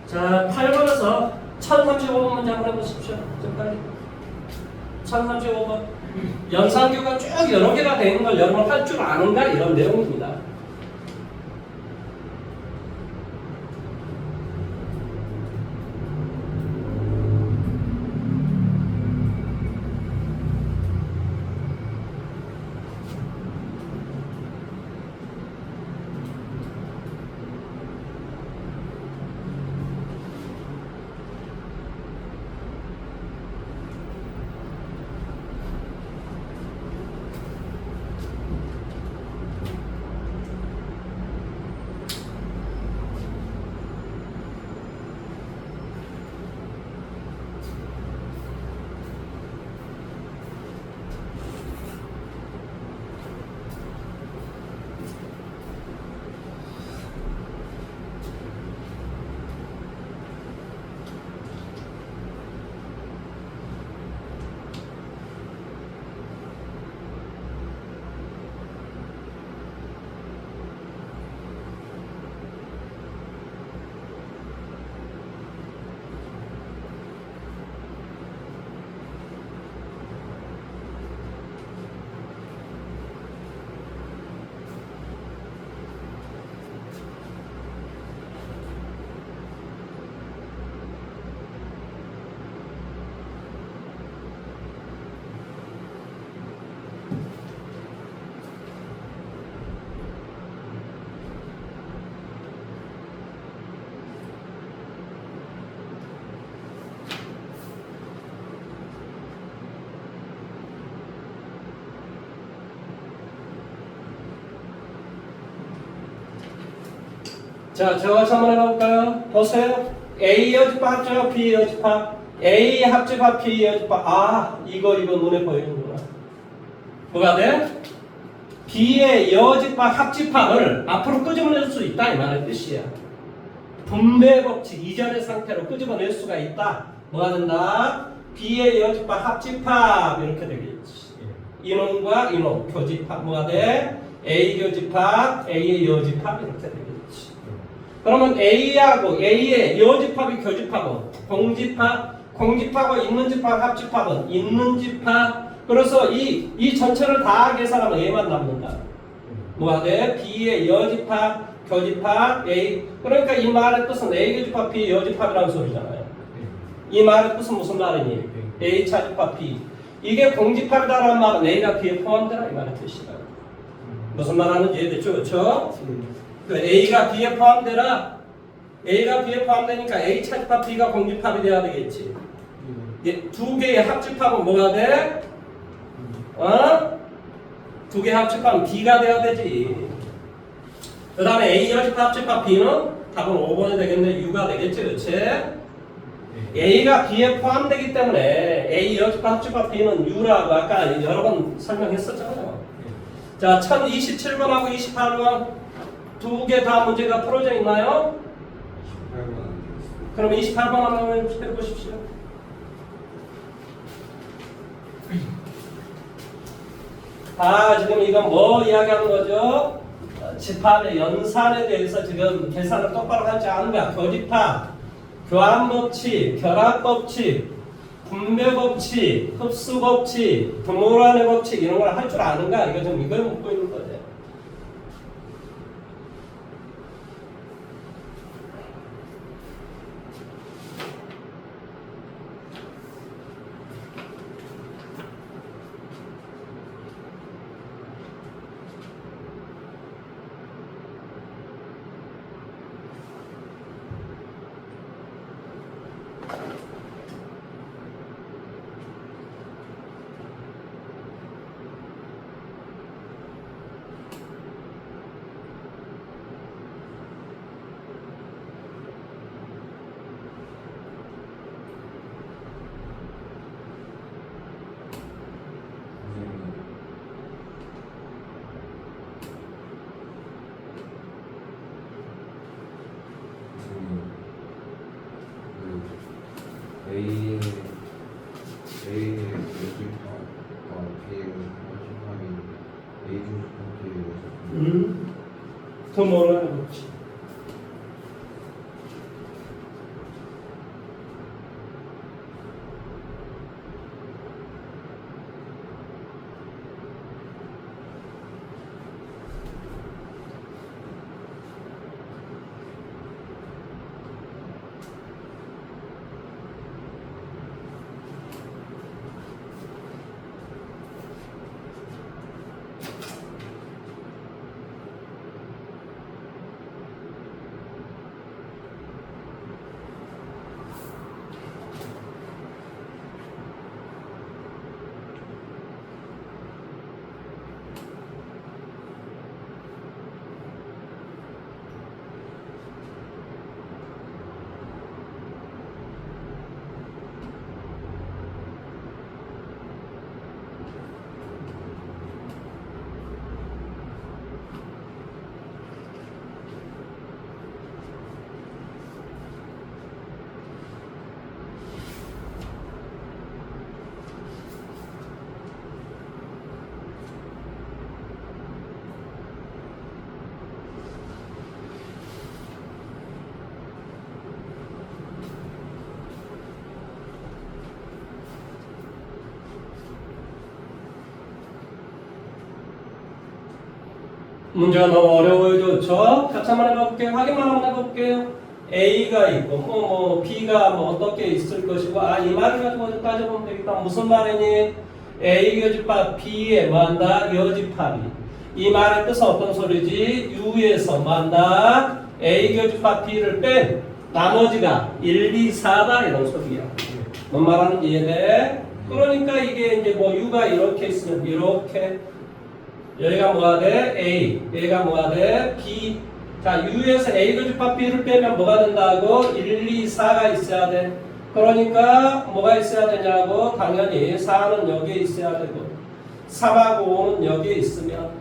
자, 8번에서 1035번 문제 한번 해보십시오. 좀 빨리. 1035번 연산교가 쭉 여러 개가 되는 걸 여러분 할 줄 아는가? 이런 내용입니다. 자, 저와 같이 한번 해볼까요? 보세요. A 여집합 합집합, B 여집합, A 합집합, B 여집합. 이거 눈에 보이는구나. 뭐가 돼? B의 여집합, 합집합을 앞으로 끄집어낼 수 있다 이 말의 뜻이야. 분배 법칙 이전의 상태로 끄집어낼 수가 있다. 뭐가 된다? B의 여집합, 합집합 이렇게 되겠지. 이놈과 이놈 교집합 뭐가 돼? A 교집합, A의 여집합 이렇게 되겠지. 그러면 A하고 A의 여집합이 교집합은 공집합과 있는 집합 합집합은 있는 집합. 그래서 이 전체를 다 계산하면 A만 남는다. 뭐가 돼? B의 여집합, 교집합, A. 그러니까 이 말의 뜻은 A 교집합, B 여집합이라는 소리잖아요. 이 말의 뜻은 무슨 말이니? A 차집합, B. 이게 공집합이라는 말은 A가 B에 포함되라 이 말의 뜻이다. 무슨 말 하는지 이해됐죠? 그렇죠? 그 A가 B에 포함되라. A가 B에 포함되니까 A 차집합 B가 공집합이 돼야 되겠지. 두 개의 합집합은 뭐가 돼? 두 개의 합집합은 B가 돼야 되지. 그 다음에 A 여집합 합집합 B는 답은 5번이 되겠네. U가 되겠지, 그렇지? A가 B에 포함되기 때문에 A 여집합 합집합 B는 U라고 아까 여러 번 설명했었잖아요. 자, 1027번하고 28번 두 개 다 문제가 풀어져 있나요? 18번 안 되겠습니다. 그럼 28번 한번 해보십시오. 지금 이건 뭐 이야기하는 거죠? 집합의 연산에 대해서 지금 계산을 똑바로 하지 않은 거야. 교집합, 교환법칙, 결합법칙, 분배법칙, 흡수법칙, 드모란의 법칙 이런 걸 할 줄 아는가? 이거 지금 이걸 묻고 있는 거죠. A의 교집합과 B의 교집합이 A 교집합에 드모란의 법칙. 문제가 너무 어려워요. 좋죠? 같이 한번 해볼게요. 확인만 한번 해볼게요. A가 있고 B가 어떻게 있을 것이고 이 말을 가지고 따져보면 되겠다. 무슨 말이니? A 교집합 B에 뭐한다? 여집합이. 이 말의 뜻은 어떤 소리지? U에서 뭐한다? A 교집합 B를 뺀 나머지가 1, 2, 4다 이런 소리야. 뭔 말하는지 이해돼? 그러니까 이게 이제 U가 이렇게 있으면 이렇게 여기가 뭐가 돼? A. 얘가 뭐가 돼? B. 자, U에서 A 교집합 B를 빼면 뭐가 된다고? 1, 2, 4가 있어야 돼. 그러니까 뭐가 있어야 되냐고? 당연히 4는 여기에 있어야 되고 3하고 5는 여기에 있으면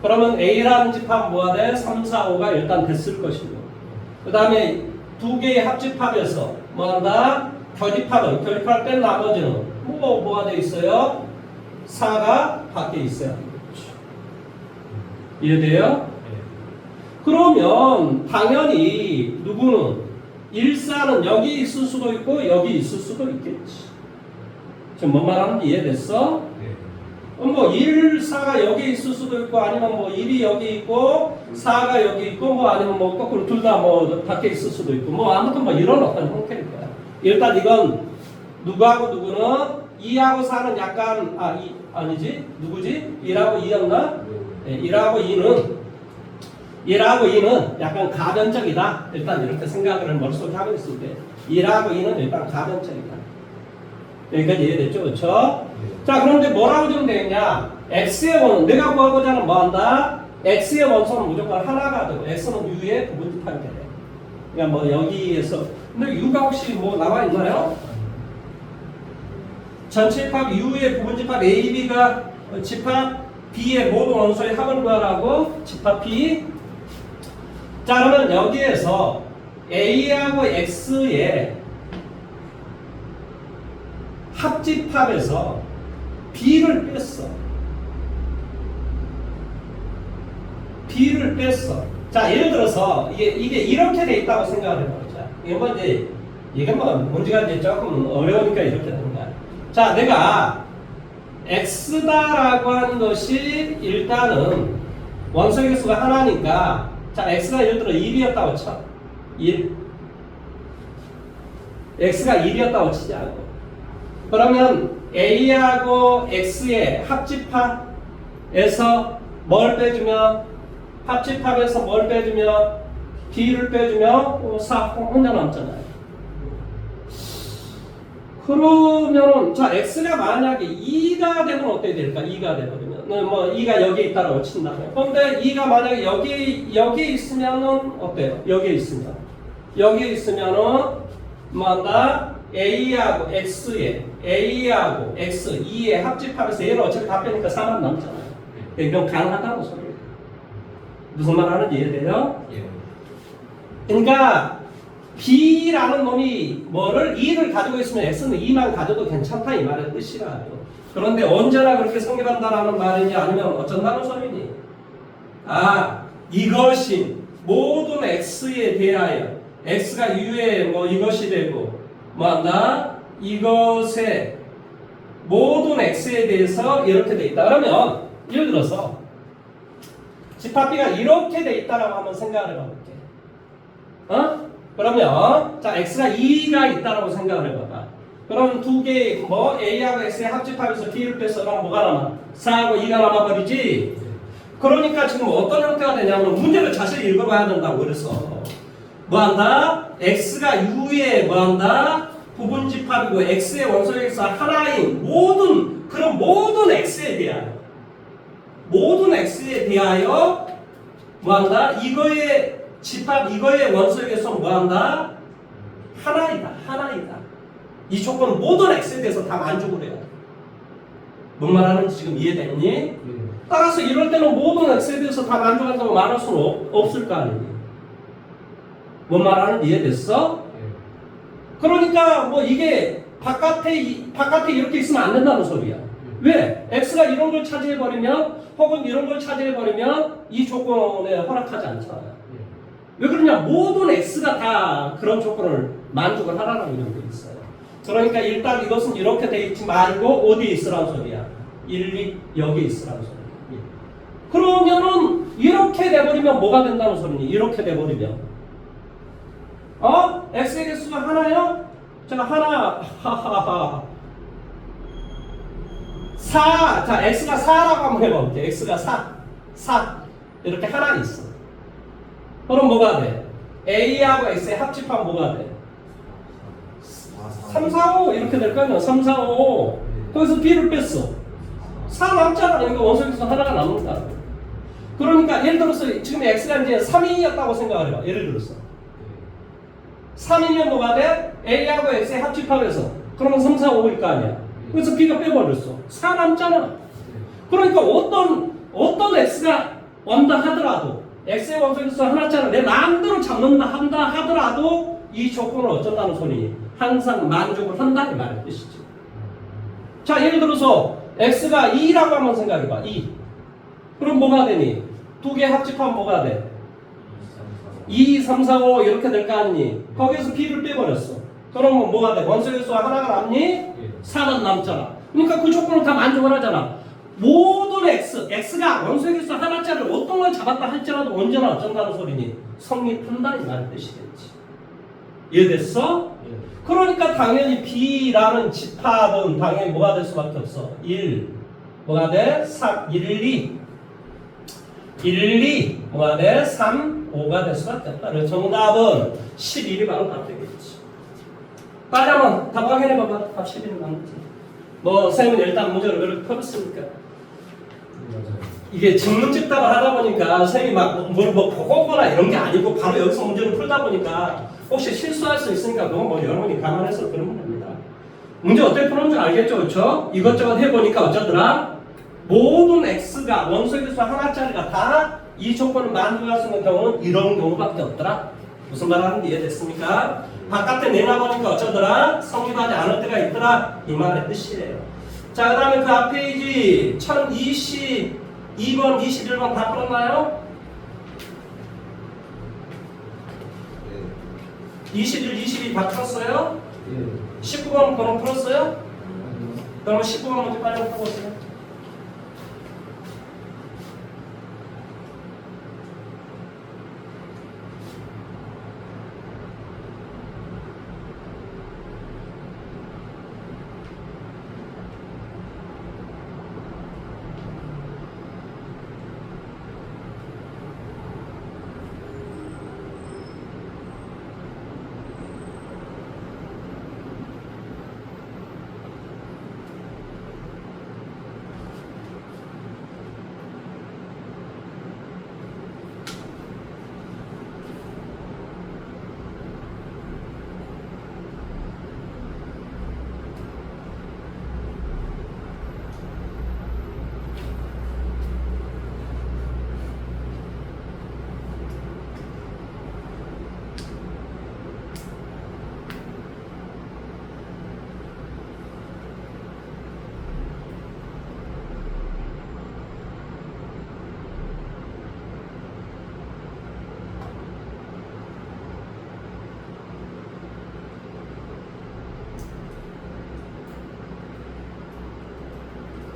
그러면 A라는 집합 뭐가 돼? 3, 4, 5가 일단 됐을 것이고 그 다음에 두 개의 합집합에서 뭐한다? 교집합을 뺀 나머지는 뭐가 돼 있어요? 4가 밖에 있어야 돼. 이해돼요? 그러면 당연히 누구는 1사는 여기 있을 수도 있고 여기 있을 수도 있겠지. 지금 뭔 말하는지 이해됐어? 뭐 1, 4가 여기 있을 수도 있고 아니면 1이 여기 있고 4가 여기 있고 아니면 거꾸로 둘 다 밖에 있을 수도 있고 아무튼 이런 어떤 형태일 거야. 일단 이건 누구하고 누구는 2하고 4는 약간 아니지? 누구지? 1하고 2였나? 1하고 2는 약간 가변적이다. 일단 이렇게 생각을 머릿속에 하고 있을 때 1하고 2는 일단 가변적이다. 여기까지 이해됐죠? 그렇죠? 자, 그런데 뭐라고 좀 되겠냐? x의 원은 내가 구하고자 하는 뭐한다? x의 원소는 무조건 하나가 되고 x는 u의 부분집합이 돼. 그러니까 뭐 여기에서 근데 u가 혹시 뭐 나와 있나요? 전체 집합 u의 부분집합 a, b가 집합 b의 모든 원소의 합을 구하라고 집합 b. 자 그러면 여기에서 a하고 x의 합집합에서 b를 뺐어. b를 뺐어. 자 예를 들어서 이게 이렇게 돼 있다고 생각을 해보자. 이게 뭐 문제가 이제 조금 어려우니까 이렇게 되는 거야. 자 내가 x다라고 하는 것이 일단은 원소의 개수가 하나니까 자 x가 예를 들어 1이었다고 쳐. 1 x가 1이었다고 치자고. 그러면 a하고 x의 합집합에서 뭘 빼주면 합집합에서 뭘 빼주면 b를 빼주면 4 혼자 남잖아요. 그러면은 자 x가 만약에 2가 되면 어떻게 될까? 2가 되버리면 뭐 2가 여기에 있다라고 친다면 근데 2가 만약에 여기에 있으면은 어때요? 여기에 있으면은 뭐한다? a하고 x의 a하고 x 2의 합집합에서 얘를 어차피 다 빼니까 4만 남잖아요. 이건 가능하다고 소리예요. 무슨 말 하는지 이해돼요? 예. 그러니까 b라는 놈이 뭐를 2를 가지고 있으면 x는 2만 가져도 괜찮다 이 말의 뜻이라요. 그런데 언제나 그렇게 성립한다라는 말이니 아니면 어쩐다는 소리니? 아 이것이 모든 x에 대하여 x가 u의 뭐 이것이 되고 뭐한다? 이것의 모든 x에 대해서 이렇게 돼 있다. 그러면 예를 들어서 집합 b가 이렇게 돼 있다라고 한번 생각을 해볼게. 그러면 자 x가 2가 있다라고 생각을 해봐봐. 그럼 두 개 뭐 a하고 x의 합집합에서 b를 빼서 그럼 뭐가 남아? 4하고 2가 남아버리지. 그러니까 지금 어떤 형태가 되냐면 문제를 자세히 읽어봐야 된다고 그래서 뭐한다? x가 u의 뭐한다? 부분집합이고 x의 원소에서 하나인 모든 x에 대하여 뭐한다? 이거의 집합 이거의 원소의 개수 뭐한다? 하나이다. 이 조건은 모든 x에 대해서 다 만족을 해야 돼. 뭔 말하는지 지금 이해됐니? 예. 따라서 이럴 때는 모든 x에 대해서 다 만족한다고 말할 수는 없을 거 아니니? 뭔 말하는지 이해됐어? 예. 그러니까 뭐 이게 바깥에 이렇게 있으면 안 된다는 소리야. 왜? x가 이런 걸 차지해버리면 혹은 이런 걸 차지해버리면 이 조건에 허락하지 않잖아요. 왜 그러냐? 모든 x가 다 그런 조건을 만족을 하라는 이런 게 있어요. 그러니까 일단 이것은 이렇게 돼 있지 말고 어디에 있으라는 소리야? 1, 2 여기에 있으라는 소리야. 그러면은 이렇게 돼버리면 뭐가 된다는 소리니? 이렇게 돼버리면 x의 개수가 하나요? 자 하나 하하하 4. 자 x가 4라고 한번 해볼게. x가 4 이렇게 하나 있어. 그럼 뭐가 돼? a하고 x의 합집하면 뭐가 돼? 3, 4, 5 이렇게 될 거 아니야. 3, 4, 5 거기서 b를 뺐어. 4 남잖아. 그러니까 원소에서 하나가 남는다. 그러니까 예를 들어서 지금 x가 이제 3이었다고 생각을 해봐. 예를 들어서 3이면 뭐가 돼? a하고 x의 합집합에서 그러면 3, 4, 5일 거 아니야. 그래서 b가 빼버렸어. 4 남잖아. 그러니까 어떤 x가 원다 하더라도 x의 원소에서 하나짜리 내 마음대로 잡는다 한다 하더라도 이 조건을 어쩐다는 소리니? 항상 만족을 한다 이 말의 뜻이지. 자 예를 들어서 x가 2라고 한번 생각해봐. 2. 그럼 뭐가 되니? 두 개 합집하면 뭐가 돼? 2, 3, 4, 5 이렇게 될 거 아니니? 거기에서 b를 빼버렸어. 그러면 뭐가 돼? 원소의 수가 하나가 남니? 4만 남잖아. 그러니까 그 조건을 다 만족을 하잖아. 모든 x가 원소의 개수 하나짜리를 어떤 걸 잡았다 할지라도 언제나 어쩐다는 소리니? 성립한다 이 말의 뜻이겠지. 이해됐어? 그러니까 당연히 b라는 집합은 당연히 뭐가 될 수밖에 없어? 1 뭐가 돼? 3 1, 2 뭐가 돼? 3 5가 될 수밖에 없다. 그래서 정답은 11이 바로 답 되겠지. 빨리 한번 답 확인해봐봐. 답 11이 맞는지. 뭐 쌤은 일단 문제를 그렇게 풀었으니까. 맞아요. 이게 증문즉답을 하다 보니까 선생님이 막뭘 보고 오거나 이런 게 아니고 바로 여기서 문제를 풀다 보니까 혹시 실수할 수 있으니까 그건 뭐 여러분이 감안해서 그러면 됩니다. 문제 어떻게 푸는 줄 알겠죠, 그렇죠? 이것저것 해보니까 어쩌더라? 모든 x가 원소의 개수 하나짜리가 다 이 조건을 만들어갈 수 있는 경우는 이런 경우밖에 없더라. 무슨 말 하는지 이해됐습니까? 바깥에 내놔보니까 어쩌더라? 성립하지 않을 때가 있더라. 이 말의 뜻이에요. 자, 그 다음에 그 앞 페이지 1022번, 21번 다 풀었나요? 네. 21, 22 다 풀었어요? 예. 19번 번호 풀었어요? 그러면 19번 문제 빨리 풀어보세요.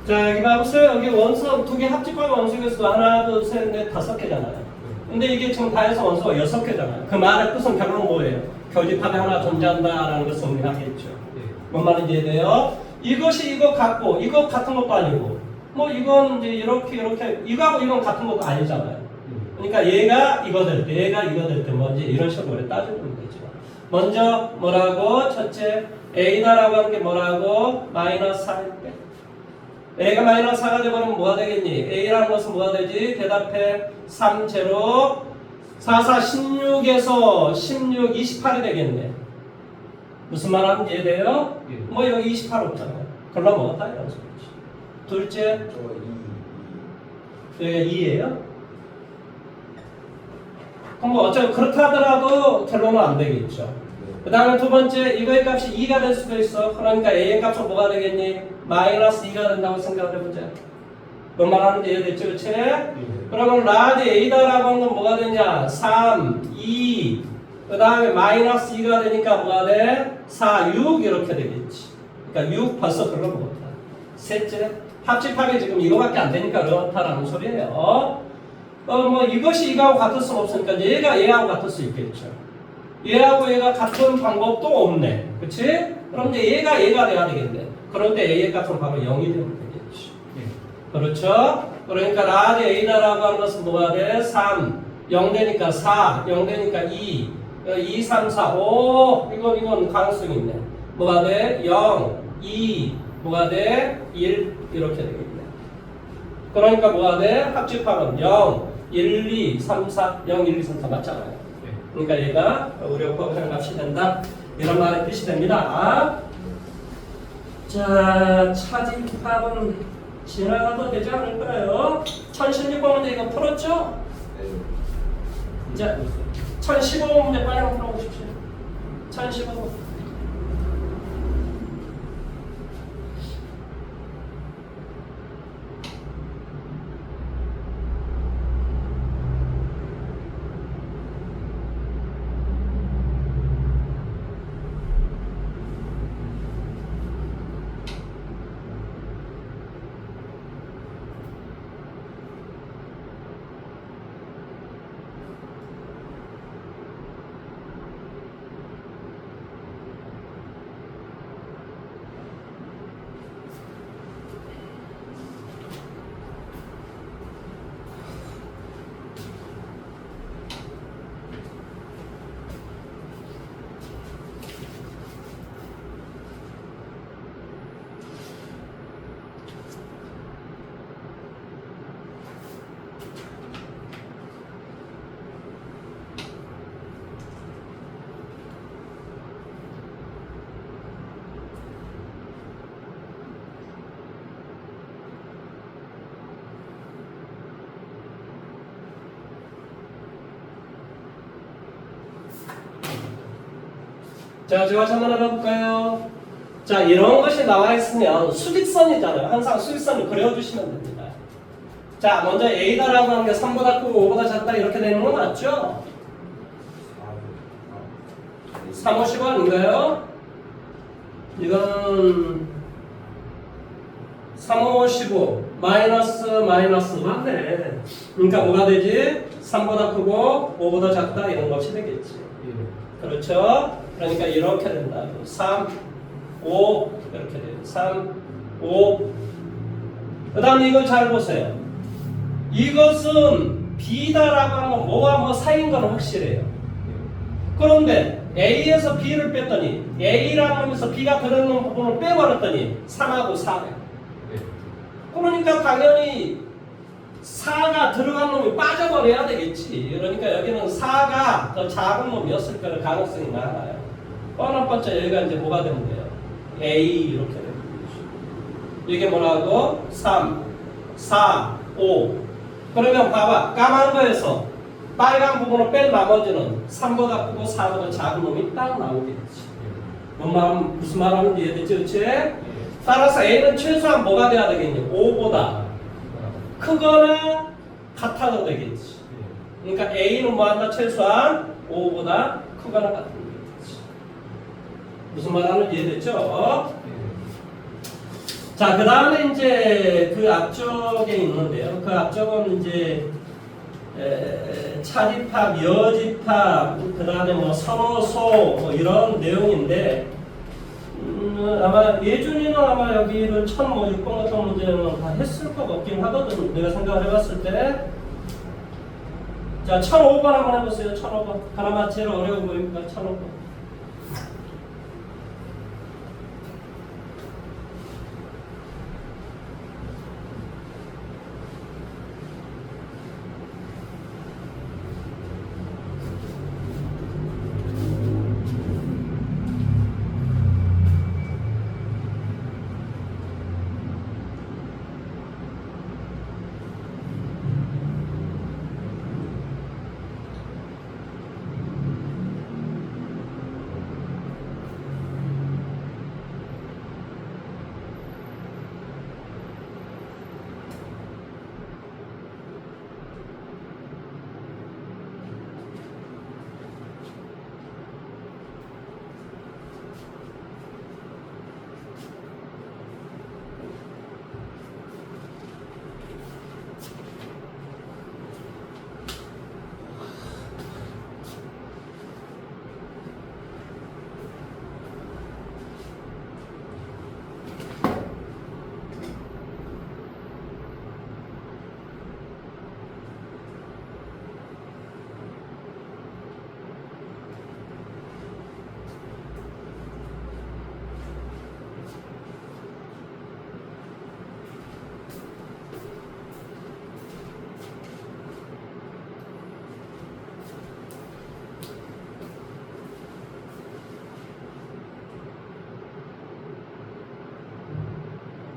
자, 여기 봐보세요. 여기 원소 두 개 합집하면 원소 개수 하나, 둘, 셋, 넷, 5개잖아요. 근데 이게 지금 다 해서 원소가 6개잖아요. 그 말의 뜻은 결론은 뭐예요? 교집합이 하나 존재한다라는 것을 의미하겠죠. 뭔 말인지 이해돼요? 이것이 이거 같고 이거 같은 것도 아니고 뭐 이건 이제 이렇게 이거하고 이건 같은 것도 아니잖아요. 그러니까 얘가 이거 될 때 얘가 이거 될 때 뭔지 이런 식으로 따져보면 되죠. 먼저 뭐라고? 첫째 A다라고 하는 게 뭐라고? 마이너스 4일 때 A가 마이너스 4가 되버리면 뭐가 되겠니? A라는 것은 뭐가 되지? 대답해 3 제로 4, 4, 16에서 16, 28이 되겠네. 무슨 말 하는지 이해돼요? 예. 뭐 여기 28 없잖아요. 그럼 뭐가 이런 소리지. 둘째, 저 여기가 2예요? 그럼 뭐 어차피 그렇다 하더라도 결론은 안 되겠죠. 그 다음에 두 번째, 이거의 값이 2가 될 수도 있어. 그러니까 A의 값은 뭐가 되겠니? 마이너스 2가 된다고 생각을 해보자. 뭔 말 하는지 이해됐죠? 그치? 그러면 라지 A다라고 하는 건 뭐가 되냐? 3, 2, 그 다음에 마이너스 2가 되니까 뭐가 돼? 4, 6 이렇게 되겠지. 그러니까 6 벌써 그런 거다. 셋째, 합집합이 지금 이거밖에 안 되니까 그렇다라는 소리예요. 뭐 이것이 이거하고 같을 수는 없으니까 얘가 얘하고 같을 수 있겠죠. 얘하고 얘가 같은 방법도 없네. 그치? 그럼 이제 얘가 돼야 되겠네. 그런데 A의 값은 바로 0이 되면 되겠지. 그렇죠? 그러니까 라지 A다라고 하는 것은 뭐가 돼? 3, 0 되니까 4, 0 되니까 2, 2, 3, 4, 5, 이건 가능성이 있네. 뭐가 돼? 0, 2, 뭐가 돼? 1, 이렇게 되겠네. 그러니까 뭐가 돼? 합집합은 0, 1, 2, 3, 4, 0, 1, 2, 3, 4 맞잖아요. 그러니까 얘가 우려법의 값이 된다. 이런 말의 뜻이 됩니다. 자, 차집합은 지나가도 되지 않을까요? 1016번 문제 이거 풀었죠? 자, 1015번 문제 빨리 한번 풀어보십시오. 1015번. 자, 제가 한번 해볼까요? 자, 이런 것이 나와 있으면 수직선이잖아요. 항상 수직선을 그려주시면 됩니다. 자, 먼저 A다라고 하는 게 3보다 크고 5보다 작다 이렇게 되는 거 맞죠? 350 아닌가요? 이건 3515 마이너스 맞네. 그러니까 뭐가 되지? 3보다 크고 5보다 작다 이런 것이 되겠지. 그렇죠? 그러니까 이렇게 된다. 3, 5 이렇게 돼요. 3, 5. 그 다음에 이걸 잘 보세요. 이것은 B다라고 하는 건 뭐와 뭐 사이인 건 확실해요. 그런데 A에서 B를 뺐더니 A라는 놈에서 B가 들어있는 부분을 빼버렸더니 3하고 4네. 그러니까 당연히 4가 들어간 놈이 빠져버려야 되겠지. 그러니까 여기는 4가 더 작은 놈이었을 거를 가능성이 많아요. 뻔한 번째 여기가 이제 뭐가 되면 돼요? A 이렇게 되는 거죠. 이게 뭐라고? 3, 4, 5. 그러면 봐봐. 까만 거에서 빨간 부분을 뺀 나머지는 3보다 크고 4보다 작은 놈이 딱 나오겠지. 무슨 말 하는지 이해되지? 그치? 따라서 A는 최소한 뭐가 돼야 되겠니? 5보다 크거나 같아도 되겠지. 그러니까 A는 뭐한다? 최소한 5보다 크거나 같은 거겠지. 무슨 말 하는지 이해됐죠? 자, 그 다음에 이제 그 앞쪽에 있는데요. 그 앞쪽은 이제 차집합, 여집합, 그 다음에 뭐 선호소 뭐 이런 내용인데 아마 예준이는 아마 여기를 1006번 같은 문제는 다 했을 것 같긴 하거든. 내가 생각을 해봤을 때. 자, 1005번 한번 해보세요. 1005번. 하나만 제일 어려워 보입니까? 1005번.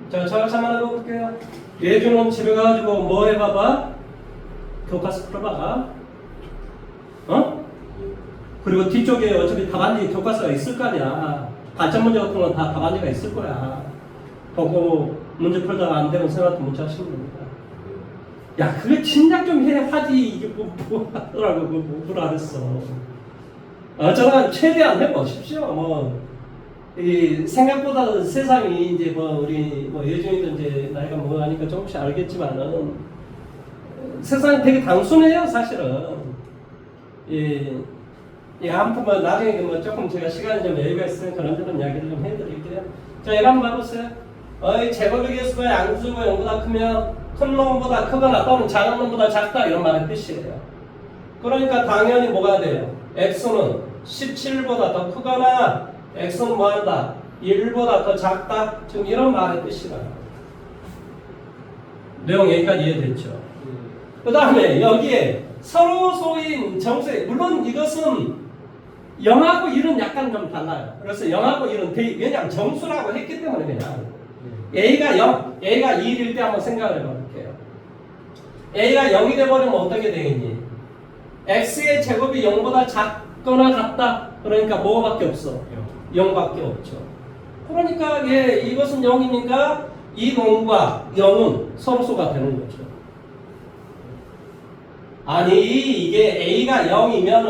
자, 잘 한번 해볼게요. 예준은 집에 가가지고 뭐 해봐봐? 교과서 풀어봐. 어? 그리고 뒤쪽에 어차피 답안지 교과서가 있을 거 아니야. 반전 문제 같은 건 다 답안지가 있을 거야. 보고 문제 풀다가 안 되면 생각도 문제 하시면 됩니다. 야, 그게 진작 좀 해 하지. 이게 뭐 하더라고. 뭐라 그랬어. 어쩌다 최대한 해보십시오. 이 생각보다 세상이 이제 우리 예준이도 이제 나이가 하니까 조금씩 알겠지만은 세상이 되게 단순해요, 사실은. 아무튼 나중에 조금 제가 시간이 좀 여유가 있으면 그런 데는 이야기를 좀 해드릴게요. 자, 이거 한번 봐보세요. 제곱의 개수가 양수고 0보다 크면 큰 놈보다 크거나 또는 작은 놈보다 작다 이런 말의 뜻이에요. 그러니까 당연히 뭐가 돼요? x는 17보다 더 크거나 x는 뭐한다? 1보다 더 작다? 지금 이런 말의 뜻이라요. 내용 여기까지 이해됐죠? 그 다음에 여기에 서로소인 정수의 물론 이것은 0하고 1은 약간 좀 달라요. 그래서 0하고 1은 왜냐하면 정수라고 했기 때문에 그냥 A가 0, A가 2일 때 한번 생각을 해볼게요. A가 0이 돼버리면 어떻게 되겠니? X의 제곱이 0보다 작거나 같다. 그러니까 뭐밖에 없어? 0밖에 없죠. 그러니까 예, 이것은 0이니까 이 놈과 0은 서로소가 되는 거죠. 아니 이게 a가 0이면은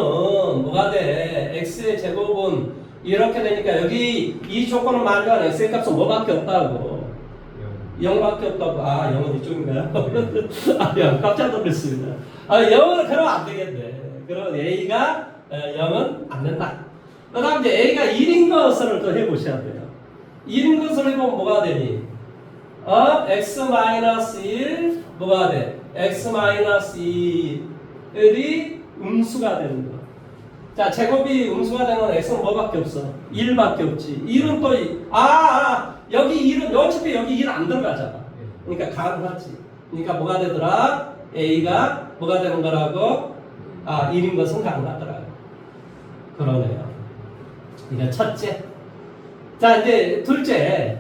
뭐가 돼? x의 제곱은 이렇게 되니까 여기 이 조건을 만족한 x의 값은 뭐밖에 없다고? 0밖에 없다고. 아 0은 이쪽인가요? 아 깜짝 놀랐습니다. 아 0은 그러면 안 되겠네. 그럼 a가 0은 안 된다. 그 다음 이제 a가 1인 것을 또 해보셔야 돼요. 1인 것을 해보면 뭐가 되니? x-1 뭐가 돼? x-2이 음수가 되는 거. 자, 제곱이 음수가 되는 x는 뭐밖에 없어? 1밖에 없지. 1은 또 여기 1은 어차피 여기 1 안 들어가잖아. 그러니까 가능하지. 그러니까 뭐가 되더라? a가 뭐가 되는 거라고? 1인 것은 가능하더라. 그러네요. 이게 첫째. 자, 이제 둘째.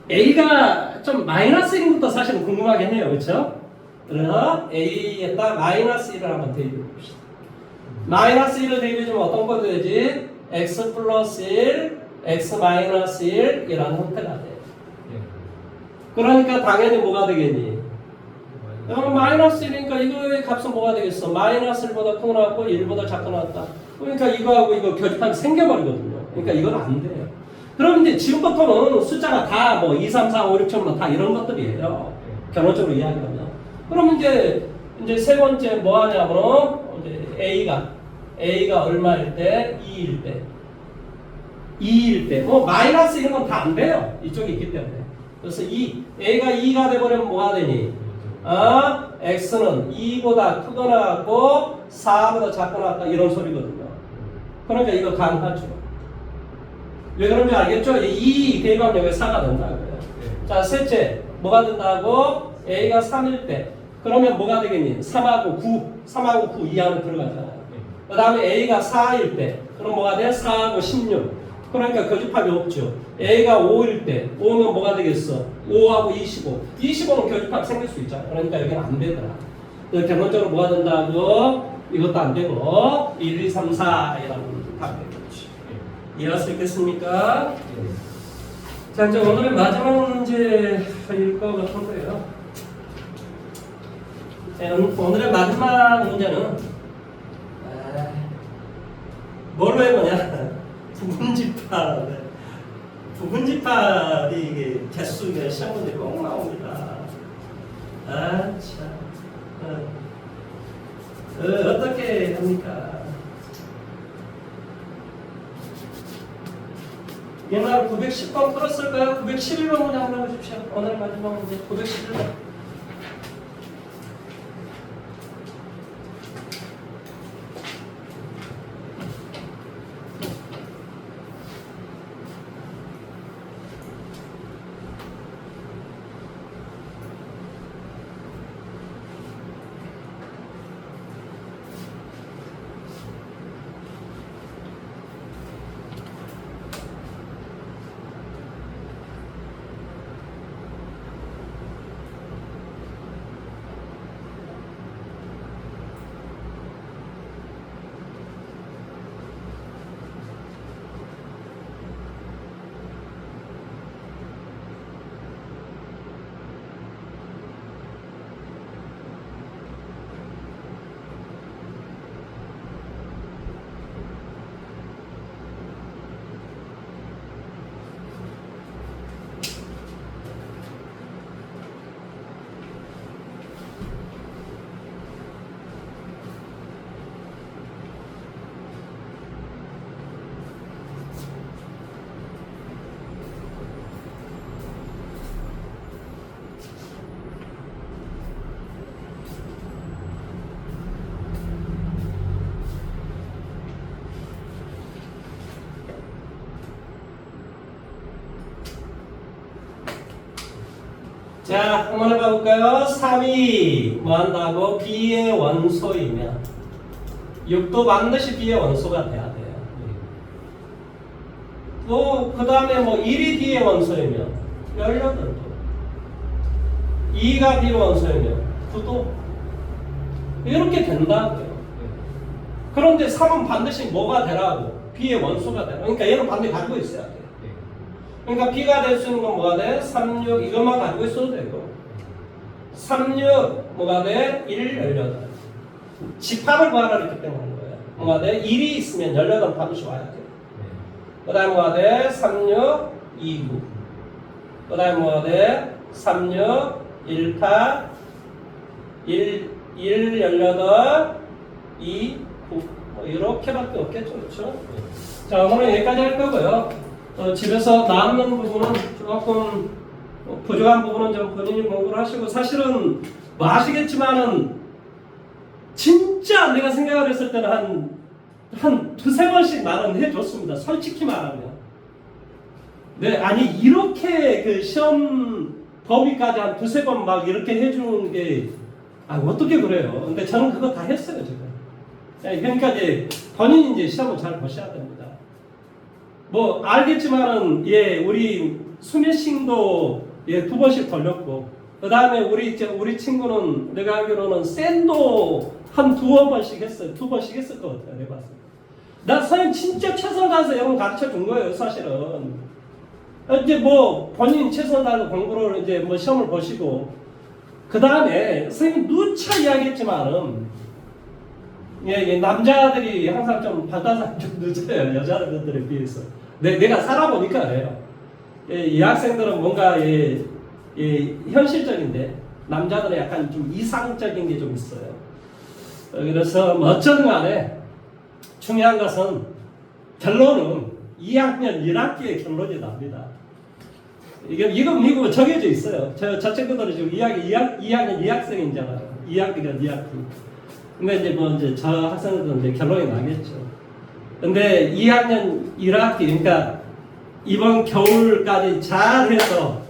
a가 좀 마이너스 1부터 사실은 궁금하긴 해요. 그렇죠? 그래서 a에다 마이너스 1을 한번 대입해 봅시다. 마이너스 1을 대입해주면 어떤 거 되지? x 플러스 1, x 마이너스 1 이라는 형태가 돼. 그러니까 당연히 뭐가 되겠니? 마이너스 1이니까 이거의 값은 뭐가 되겠어? 마이너스 1보다 크고 나왔고 1보다 작고 나왔다. 그러니까 이거하고 이거 교집합이 생겨버리거든요. 그러니까 이건 안 돼요. 그럼 이제 지금부터는 숫자가 다 뭐 2, 3, 4, 5, 6, 7다 이런 것들이에요. 결론적으로 이야기하면. 그럼 이제 세 번째 뭐 하냐면 이제 A가 얼마일 때? 2일 때. 2일 때. 마이너스 이런 건 다 안 돼요. 이쪽에 있기 때문에. 그래서 A가 2가 돼버리면 뭐가 되니? X는 2보다 크거나 같고 4보다 작거나 같다 이런 소리거든요. 그러니까 이거 가능하죠. 왜 그런지 알겠죠? 2 대입하면 여기 4가 된다고요. 자, 셋째 뭐가 된다고? A가 3일 때. 그러면 뭐가 되겠니? 3하고 9 이 안에 들어가잖아요. 그 다음에 A가 4일 때. 그럼 뭐가 돼? 4하고 16. 그러니까 교집합이 없죠. A가 5일 때. 5면 뭐가 되겠어? 5하고 25. 25는 교집합 생길 수 있잖아. 그러니까 여기는 안 되더라. 결론적으로 뭐가 된다고? 이것도 안 되고 1, 2, 3, 4 이라는 답이 되겠지. 이해할 수 있겠습니까? 자, 이제 오늘의 마지막 문제일 것 같은데요. 오늘의 마지막 문제는 뭘로 해보냐? 부분집합이 이게 개수가 시험 문제 꼭 나옵니다. 참. 어떻게 합니까? 옛날 910번 풀었을까요? 911번 문제 한번 해보십시오. 오늘의 마지막 문제 911번. 자, 한번 해봐볼까요? 3이 뭐 한다고? B의 원소이면 6도 반드시 B의 원소가 돼야 돼요. 또 그 다음에 뭐 1이 B의 원소이면 18도 2가 B의 원소이면 9도 이렇게 된다고요. 그런데 3은 반드시 뭐가 되라고? B의 원소가 돼. 그러니까 얘는 반드시 가지고 있어야 돼. 네. 그러니까 B가 될 수 있는 건 뭐가 돼? 3, 6 이것만 가지고 있어도 되고 3, 6 뭐가 돼? 1, 18 집합을 구하라 이렇게 때문에 하는 거예요. 뭐가 돼? 1이 있으면 18은 반드시 와야 돼. 그 다음에 뭐가 돼? 3, 6, 2, 9 그 다음에 뭐가 돼? 3, 6, 1, 8 1, 18 2, 9 뭐 이렇게밖에 없겠죠. 그렇죠? 자, 오늘은 여기까지 할 거고요. 집에서 남는 부분은 조금 부족한 부분은 좀 본인이 공부를 하시고 사실은 뭐 아시겠지만은 진짜 내가 생각을 했을 때는 한 두세 번씩 나는 해줬습니다. 솔직히 말하면. 네, 아니 이렇게 그 시험 범위까지 한 두세 번 막 이렇게 해주는 게 어떻게 그래요? 근데 저는 그거 다 했어요 지금. 그러니까 이제 본인이 이제 시험을 잘 보셔야 됩니다. 뭐 알겠지만은 예 우리 수매싱도 예 2번씩 돌렸고 그 다음에 우리 친구는 내가 알기로는 샌도 한 2번씩 했어요. 2번씩 했을 것 같아요. 내가 봤을 때. 나 선생님 진짜 최선 다해서 영어 가르쳐 준 거예요 사실은. 이제 뭐 본인 최선 다해서 공부를 이제 뭐 시험을 보시고 그 다음에 선생님 누차 이야기했지만은 예, 남자들이 항상 좀 발달이 좀 늦어요 여자들에 비해서. 내가 살아보니까 그래요. 이 학생들은 뭔가 현실적인데 남자들은 약간 좀 이상적인 게 좀 있어요. 그래서 뭐 어쩌든 간에 중요한 것은 결론은 2학년 1학기의 결론이 납니다. 이건 미국은 정해져 있어요. 저 친구들은 지금 2학년 2학생이잖아요. 2학기가 2학기. 근데 이제 저 학생들은 이제 결론이 나겠죠. 근데 2학년 1학기, 그러니까 이번 겨울까지 잘해서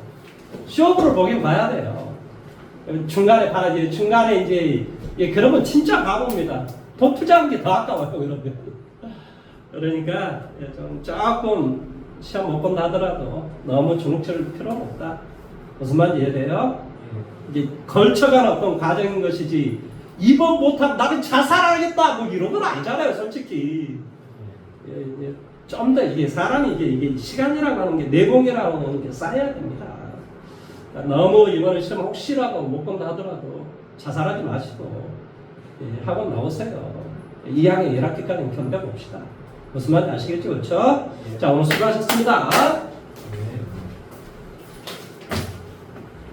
쇼부를 보긴 봐야 돼요. 중간에 봐야지. 중간에 이제 그러면 진짜 바보입니다. 돈 투자한 게 더 아까워요, 그러면. 그러니까 좀 조금 시험 못 본다 하더라도 너무 주눅칠 필요는 없다. 무슨 말인지 이해돼요? 이제 걸쳐가는 어떤 과정인 것이지 이번 못하면 나는 자살하겠다 뭐 이런 건 아니잖아요, 솔직히. 좀 더 이게 사람이 이게 시간이라고 하는 게 내공이라고 하는 게 쌓여야 됩니다. 그러니까 너무 이번에 시험 혹시라도 못 본다 하더라도 자살하지 마시고 학원 나오세요. 2학년 1학기까지는 견뎌봅시다. 무슨 말인지 아시겠죠? 그렇죠? 자, 오늘 수고하셨습니다.